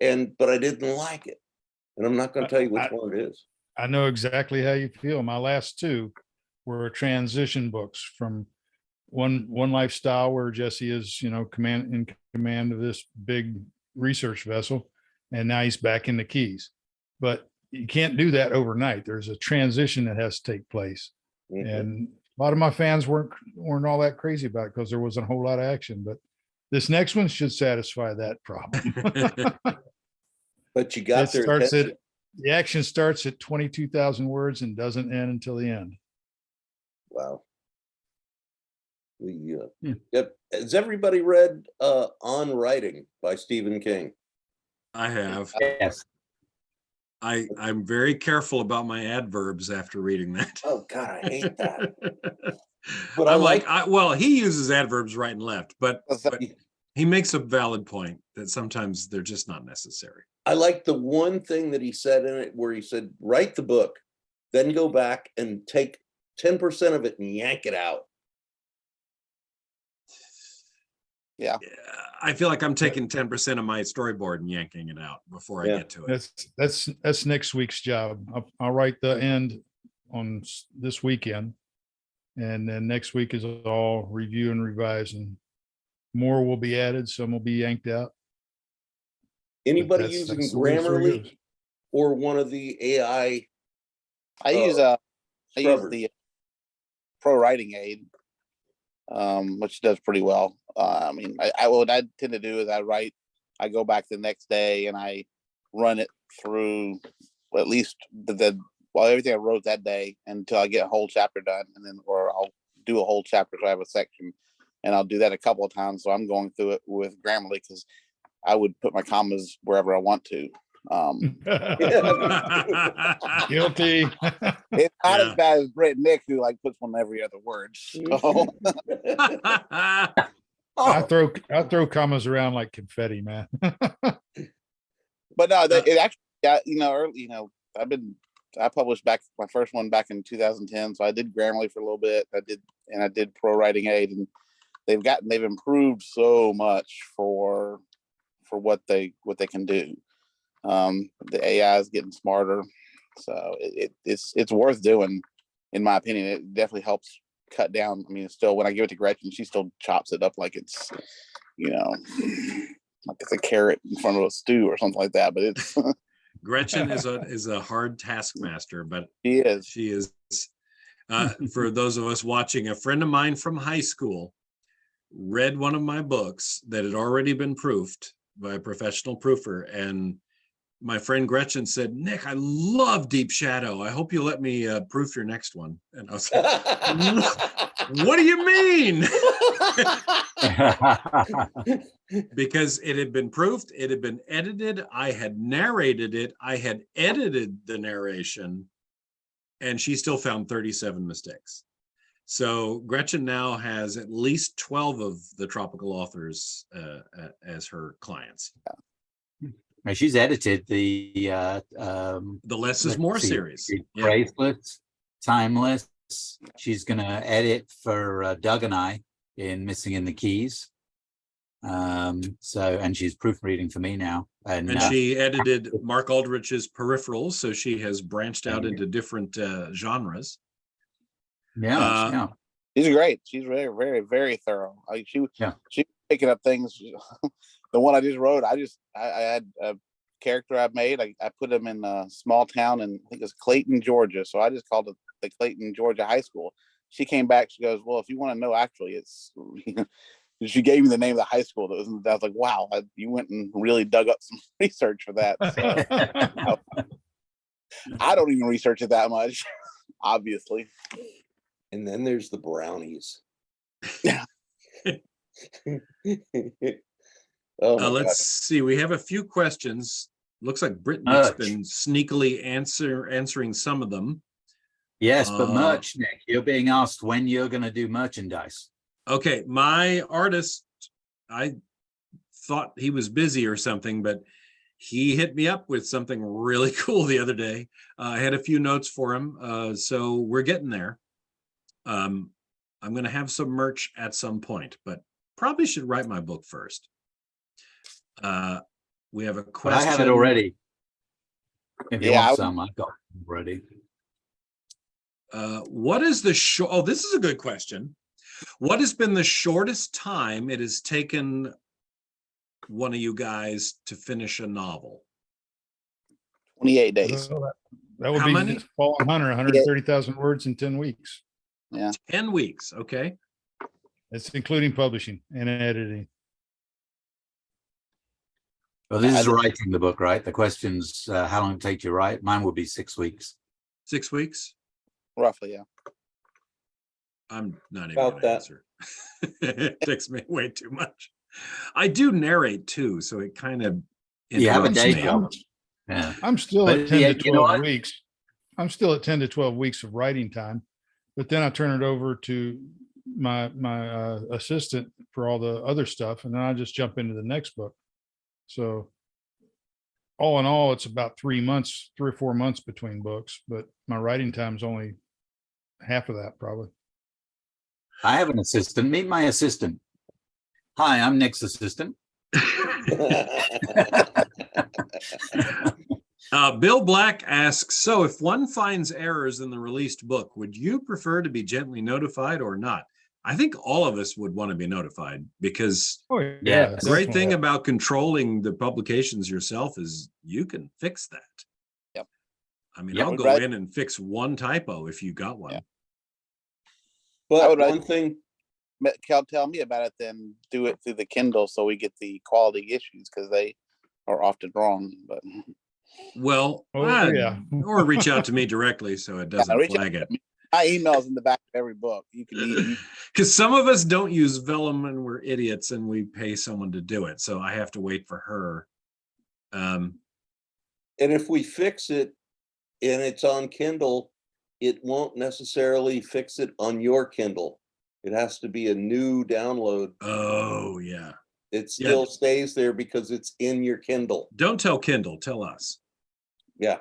E: but I didn't like it. And I'm not going to tell you which one it is.
A: I know exactly how you feel. My last 2 were transition books from one lifestyle where Jesse is, in command of this big research vessel, and now he's back in the Keys. But you can't do that overnight. There's a transition that has to take place. Mm-hmm. And a lot of my fans weren't all that crazy about it because there wasn't a whole lot of action. But this next one should satisfy that problem.
E: But you got
A: the action starts at 22,000 words and doesn't end until the end.
E: Wow. Has everybody read On Writing by Stephen King?
B: I have.
D: Yes.
B: I'm very careful about my adverbs after reading that.
E: Oh God, I hate that. But
B: I'm he uses adverbs right and left, but he makes a valid point that sometimes they're just not necessary.
E: I like the one thing that he said in it where he said, write the book, then go back and take 10% of it and yank it out.
C: Yeah.
B: I feel like I'm taking 10% of my storyboard and yanking it out before I get to it.
A: That's next week's job. I'll write the end on this weekend, and then next week is all review and revise, and more will be added. Some will be yanked out.
E: Anybody using Grammarly or one of the AI?
C: I use the Pro Writing Aid, which does pretty well. I mean, what I tend to do is I go back the next day and I run it through at least everything I wrote that day until I get a whole chapter done, and then I'll do a whole chapter so I have a section, and I'll do that a couple of times. So I'm going through it with Grammarly because I would put my commas wherever I want to.
A: Guilty.
C: It's not as bad as Brett Nick, who puts one every other word. So.
A: I throw commas around like confetti, man.
C: But no, it actually, early, I published my first one back in 2010. So I did Grammarly for a little bit. I did Pro Writing Aid, and they've improved so much for for what they can do. The AI is getting smarter, so it's worth doing, in my opinion. It definitely helps cut down. I mean, still, when I give it to Gretchen, she still chops it up like it's, like it's a carrot in front of a stew or something like that. But it's
B: Gretchen is a hard taskmaster, but
C: she is.
B: For those of us watching, a friend of mine from high school read one of my books that had already been proofed by a professional proofer, and my friend Gretchen said, "Nick, I love Deep Shadow. I hope you let me proof your next one." And I was like, "What do you mean?" Because it had been proofed, it had been edited, I had narrated it, I had edited the narration, and she still found 37 mistakes. So Gretchen now has at least 12 of the tropical authors as her clients.
D: She's edited the
B: Less is More series.
D: Bracelets, Timeless. She's going to edit for Doug and I in Missing in the Keys. And she's proofreading for me now.
B: And she edited Mark Aldrich's Peripherals, so she has branched out into different genres.
D: Yeah.
C: She's great. She's very, very, very thorough. She's picking up things. The one I just wrote, I had a character I made. I put him in a small town, and I think it's Clayton, Georgia. So I just called it the Clayton, Georgia High School. She came back. She goes, "Well, if you want to know, actually, it's." She gave me the name of the high school. I was like, "Wow, you went and really dug up some research for that." So, I don't even research it that much, obviously.
E: And then there's the brownies.
B: Let's see. We have a few questions. Looks like Brittany's been sneakily answering some of them.
D: Yes, but merch, Nick, you're being asked when you're going to do merchandise.
B: Okay, my artist, I thought he was busy or something, but he hit me up with something really cool the other day. I had a few notes for him, so we're getting there. I'm going to have some merch at some point, but probably should write my book first. We have a question.
D: But I have it already. If you want some, I've got it already.
B: What is the short? Oh, this is a good question. What has been the shortest time it has taken one of you guys to finish a novel?
C: 28 days.
A: That would
B: How
A: be
B: many?
A: Fallen Hunter, 130,000 words in 10 weeks.
C: Yeah.
B: 10 weeks. Okay.
A: It's including publishing and editing.
D: Well, this is writing the book, right? The question's how long it takes you to write. Mine would be 6 weeks.
B: 6 weeks?
C: Roughly, yeah.
B: I'm not even going to answer. It takes me way too much. I do narrate too, so it kind of
D: you have a
B: interrupts
D: day
B: me.
D: job. Yeah.
A: I'm still
D: But
A: at 10
D: yeah,
A: to
D: you know
A: 12
D: what?
A: weeks. I'm still at 10 to 12 weeks of writing time, but then I turn it over to my assistant for all the other stuff, and then I just jump into the next book. So all in all, it's about 3 or 4 months between books, but my writing time's only half of that, probably.
D: I have an assistant. Meet my assistant. Hi, I'm Nick's assistant.
B: Bill Black asks, so if one finds errors in the released book, would you prefer to be gently notified or not? I think all of us would want to be notified, because
D: Yeah,
B: the great thing about controlling the publications yourself is you can fix that.
C: Yep.
B: I mean, I'll go in and fix one typo if you got one.
C: Yeah.
E: But one thing,
C: tell me about it, then do it through the Kindle so we get the quality issues, because they are often wrong. But
B: well, or reach out to me directly so it doesn't flag it.
C: My email's in the back of every book. You can
B: because some of us don't use Vellum and we're idiots and we pay someone to do it, so I have to wait for her.
E: And if we fix it and it's on Kindle, it won't necessarily fix it on your Kindle. It has to be a new download.
B: Oh, yeah.
E: It still stays there because it's in your Kindle.
B: Don't tell Kindle, tell us.
E: Yeah.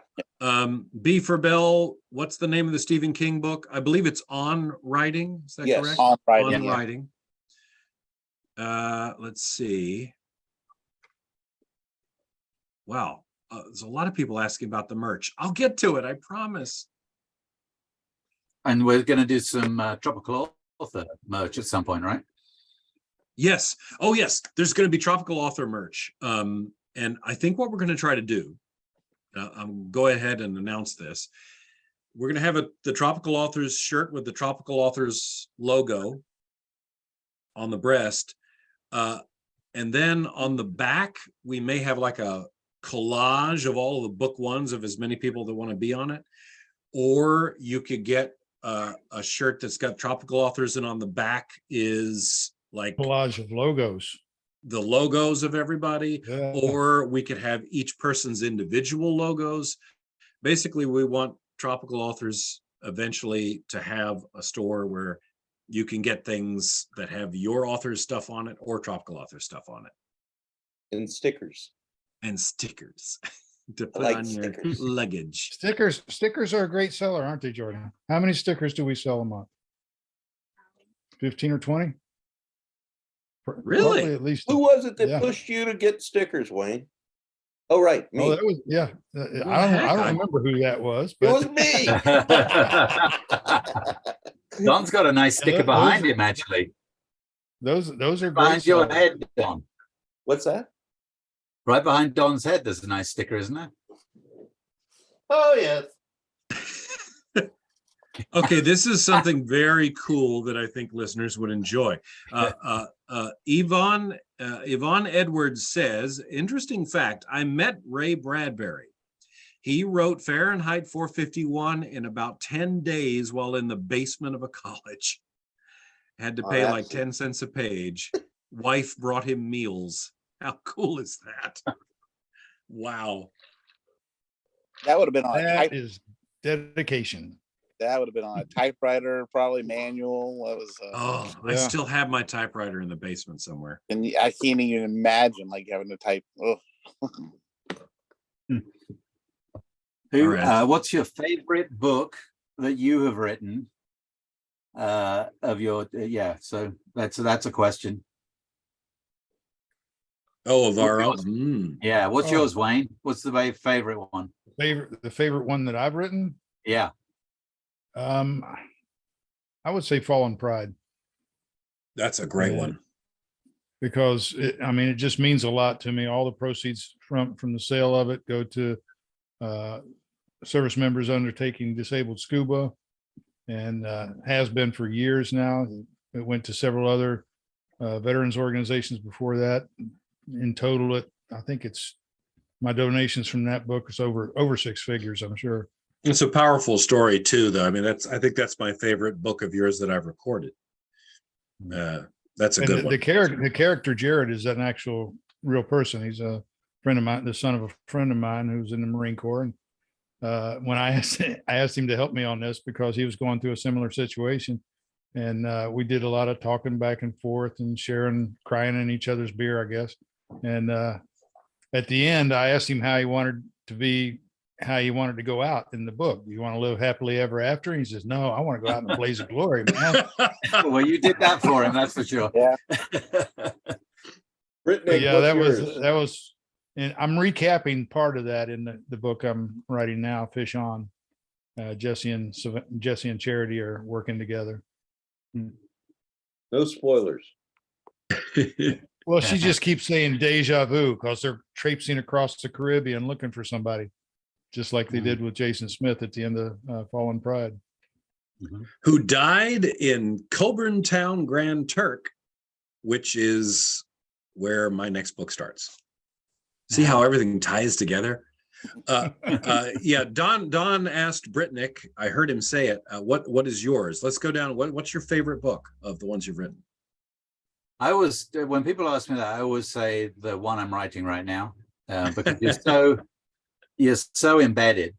B: B for Bell, what's the name of the Stephen King book? I believe it's On Writing. Is that correct?
C: On Writing.
B: On Writing. Let's see. wow. There's a lot of people asking about the merch. I'll get to it, I promise.
D: And we're going to do some tropical author merch at some point, right?
B: Yes. Oh, yes. There's going to be tropical author merch. And I think what we're going to try to do, go ahead and announce this. We're going to have the tropical authors shirt with the tropical authors logo on the breast. And then on the back, we may have like a collage of all of the book ones of as many people that want to be on it. Or you could get a shirt that's got tropical authors, and on the back is like
A: Collage of logos.
B: the logos of everybody.
A: Yeah.
B: Or we could have each person's individual logos. Basically, we want tropical authors eventually to have a store where you can get things that have your author's stuff on it or tropical author stuff on it.
E: And stickers.
B: And stickers to
E: I
B: put
E: like
B: on your
E: stickers.
B: luggage.
A: Stickers are a great seller, aren't they, Jordan? How many stickers do we sell a month? 15 or 20?
B: Really?
A: Probably at least.
E: Who was it that
A: Yeah.
E: pushed you to get stickers, Wayne? Oh, right,
A: Oh,
E: me.
A: that was, yeah.
B: heck,
A: I don't remember who that was,
E: It was
A: but
E: me.
D: Don's got a nice sticker
A: those-
D: behind him, actually.
A: those are great.
D: Behind your
A: sellers.
D: head, Don.
E: What's that?
D: Right behind Don's head, there's a nice sticker, isn't there?
E: Oh, yes.
B: Okay, this is something very cool that I think listeners would enjoy. Yvonne Edwards says, interesting fact, I met Ray Bradbury. He wrote Fahrenheit 451 in about 10 days while in the basement of a college. Had to
E: Oh,
B: pay
E: that's
B: like 10 cents a page. Wife brought him meals. How cool is that? Wow.
C: That would have been on a
A: That is dedication.
C: that would have been on a typewriter, probably manual. That was
B: Oh, I
A: Yeah.
B: still have my typewriter in the basement somewhere.
C: and I can't even imagine like having to type. Oh,
D: Who?
B: All right.
D: What's your favorite book that you have written? Of your yeah. So that's a question.
B: Oh, of our
D: yours?
B: own.
D: Yeah. What's
A: Oh.
D: yours, Wayne? What's the favorite one?
A: The favorite one that I've written.
D: Yeah.
A: I would say Fallen Pride,
B: That's a great
A: Yeah.
B: one.
A: because it just means a lot to me. All the proceeds from the sale of it go to service members undertaking disabled scuba, and has been for years now. It went to several other veterans organizations before that. In total, I think it's my donations from that book is over six figures, I'm sure.
B: It's a powerful story too, though. I mean, I think that's my favorite book of yours that I've recorded. That's a
A: And
B: good one.
A: the character Jared is an actual real person. He's a friend of mine, the son of a friend of mine who's in the Marine Corps. And when I asked him to help me on this because he was going through a similar situation, and we did a lot of talking back and forth and sharing, crying in each other's beer, I guess. And at the end, I asked him how he wanted to go out in the book. You want to live happily ever after? And he says, no, I want to go out in a blaze of glory, man.
D: Well, you did that for him, that's for sure.
C: Yeah.
E: Brittany,
A: But yeah,
E: what's
A: that
E: yours?
A: was, and I'm recapping part of that in the book I'm writing now, Fish On. Jesse and Charity are working together.
E: No spoilers.
A: Well, she just keeps saying deja vu because they're traipsing across the Caribbean looking for somebody, just like they did with Jason Smith at the end of Fallen Pride.
B: Who died in Colburn Town, Grand Turk, which is where my next book starts. See how everything ties together? Yeah, Don asked Britnick, I heard him say it, what is yours? Let's go down. What's your favorite book of the ones you've written?
D: When people ask me that, I always say the one I'm writing right now, because you're so embedded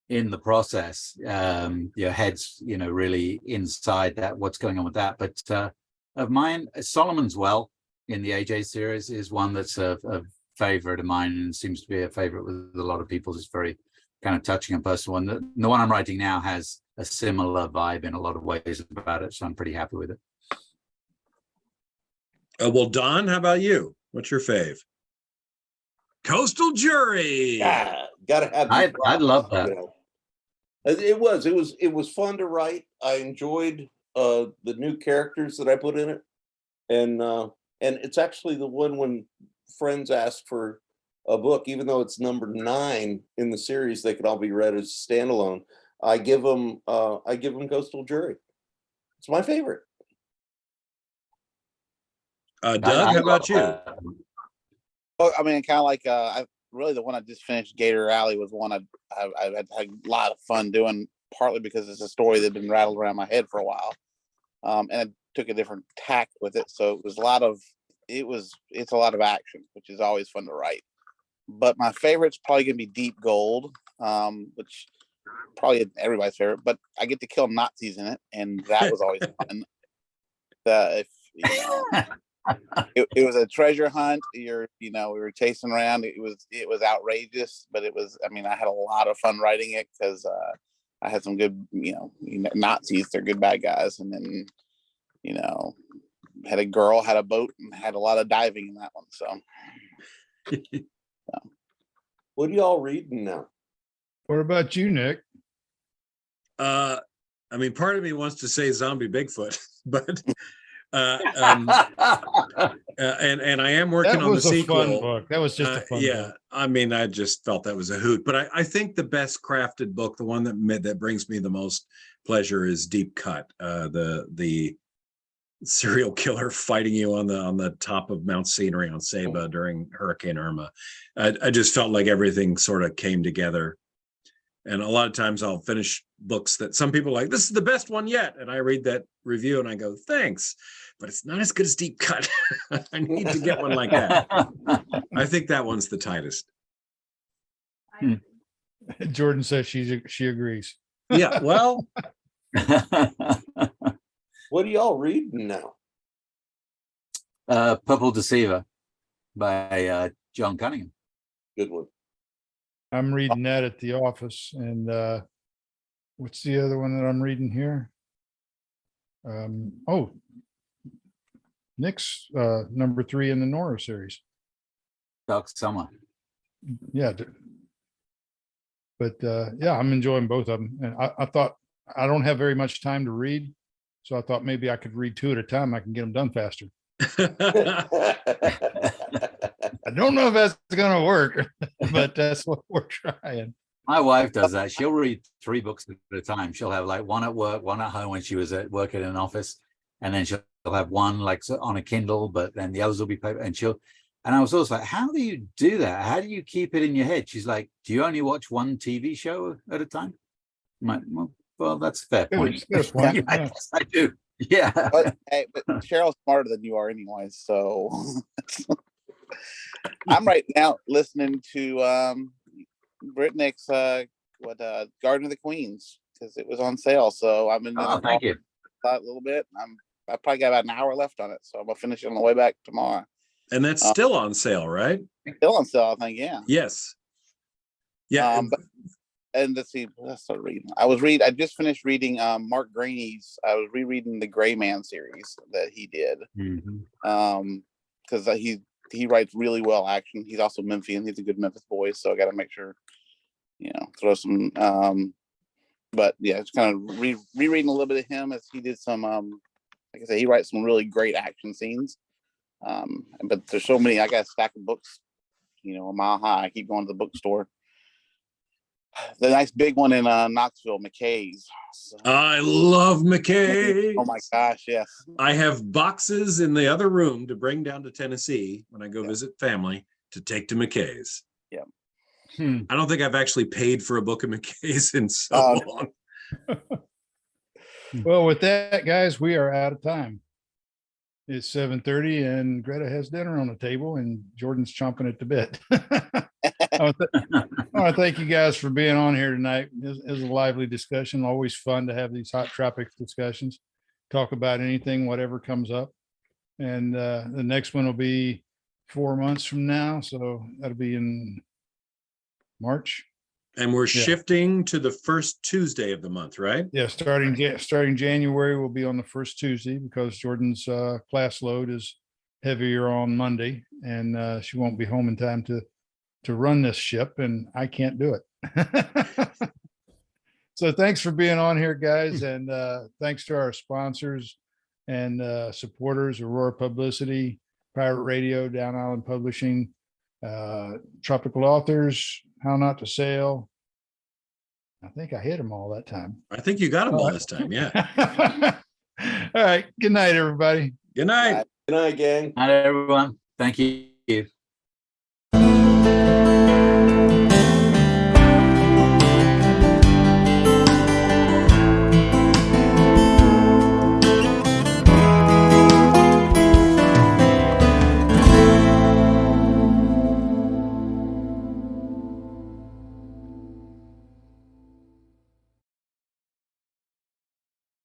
D: in the process. Your head's, really inside that, what's going on with that. But of mine, Solomon's Well in the AJ series is one that's a favorite of mine and seems to be a favorite with a lot of people. It's very kind of touching and personal. And the one I'm writing now has a similar vibe in a lot of ways about it. So I'm pretty happy with it.
B: Well, Don, how about you? What's your fave? Coastal Jury.
E: Yeah, gotta have. the
D: I'd
E: props,
D: love that.
E: you know. It was fun to write. I enjoyed the new characters that I put in it, and it's actually the one when friends ask for a book, even though it's number 9 in the series, they could all be read as standalone. I give them Coastal Jury. It's my favorite.
B: Doug, how about you?
C: Well, I mean, kind of like I really the one I just finished, Gator Alley, was one I've had a lot of fun doing. Partly because it's a story that's been rattled around my head for a while, and I took a different tack with it. So it was a lot of action, which is always fun to write. But my favorite's probably gonna be Deep Gold, which probably everybody's favorite. But I get to kill Nazis in it, and that was always fun. If you know. It was a treasure hunt. We were chasing around. It was outrageous, but it was. I mean, I had a lot of fun writing it because I had some good, Nazis. They're good bad guys, and then had a girl, had a boat, and had a lot of diving in that one. So,
E: What are y'all reading now?
A: What about you, Nick?
B: I mean, part of me wants to say Zombie Bigfoot, but and I am working
A: That
B: on the
A: was a
B: sequel.
A: fun book. That was just a fun
B: yeah,
A: book.
B: I mean, I just felt that was a hoot. But I think the best crafted book, the one that brings me the most pleasure, is Deep Cut. The serial killer fighting you on the top of Mount Scenery on Saba during Hurricane Irma. I just felt like everything sort of came together. And a lot of times I'll finish books that some people are like, this is the best one yet. And I read that review and I go, thanks, but it's not as good as Deep Cut. I need to get one like that. I think that one's the tightest.
A: Jordan says she agrees.
B: Yeah, well.
E: What are y'all reading now?
D: Purple Deceiver by John Cunningham.
E: Good one.
A: I'm reading that at the office. And what's the other one that I'm reading here? Nick's number 3 in the Nora series.
D: Dark Summer.
A: Yeah. But yeah, I'm enjoying both of them. And I thought I don't have very much time to read. So I thought maybe I could read 2 at a time. I can get them done faster. I don't know if that's going to work, but that's what we're trying.
D: My wife does that. She'll read 3 books at a time. She'll have like one at work, one at home when she was at work in an office, and then she'll have one like on a Kindle, but then the others will be paper. And I was also like, how do you do that? How do you keep it in your head? She's like, do you only watch one TV show at a time? I'm like, well, that's a fair point.
A: Good point. Yeah.
D: Yes, I do. Yeah.
C: but Cheryl's smarter than you are anyway. So I'm right now listening to Britt Nick's Garden of the Queens, because it was on sale. So I'm in
D: Thank you.
C: a little bit. I probably got about an hour left on it, so I'm gonna finish it on the way back tomorrow.
B: And that's still on sale, right?
C: Still on sale, I think. Yeah.
B: Yes. Yeah.
C: And let's see, what else I read? I just finished reading Mark Graney's. I was rereading the Gray Man series that he did. Because he writes really well action. He's also Memphian. He's a good Memphis boy, so I got to make sure, throw some. But yeah, it's kind of rereading a little bit of him, as he did some. Like I said, he writes some really great action scenes. But there's so many. I got a stack of books, a mile high. I keep going to the bookstore. The nice big one in Knoxville, McKay's. So,
B: I love McKay.
C: oh my gosh, yes.
B: I have boxes in the other room to bring down to Tennessee when I go visit family to take to McKay's.
C: Yeah.
B: I don't think I've actually paid for a book of McKay's in so long.
A: Well, with that, guys, we are out of time. It's 7:30 and Greta has dinner on the table and Jordan's chomping at the bit. I want to thank you guys for being on here tonight. It was a lively discussion. Always fun to have these Hot Tropix discussions. Talk about anything, whatever comes up. And the next one will be 4 months from now. So that'll be in March.
B: And we're shifting to the first Tuesday of the month, right?
A: Yeah, starting January will be on the first Tuesday, because Jordan's class load is heavier on Monday, and she won't be home in time to to run this ship, and I can't do it. So thanks for being on here, guys, and thanks to our sponsors and supporters: Aurora Publicity, Pirate Radio, Down Island Publishing, Tropical Authors, How Not to Sail. I think I hit them all that time.
B: I think you got them all this time. Yeah.
A: All right. Good night, everybody.
B: Good night.
E: Good night, gang.
D: Hi, everyone. Thank you.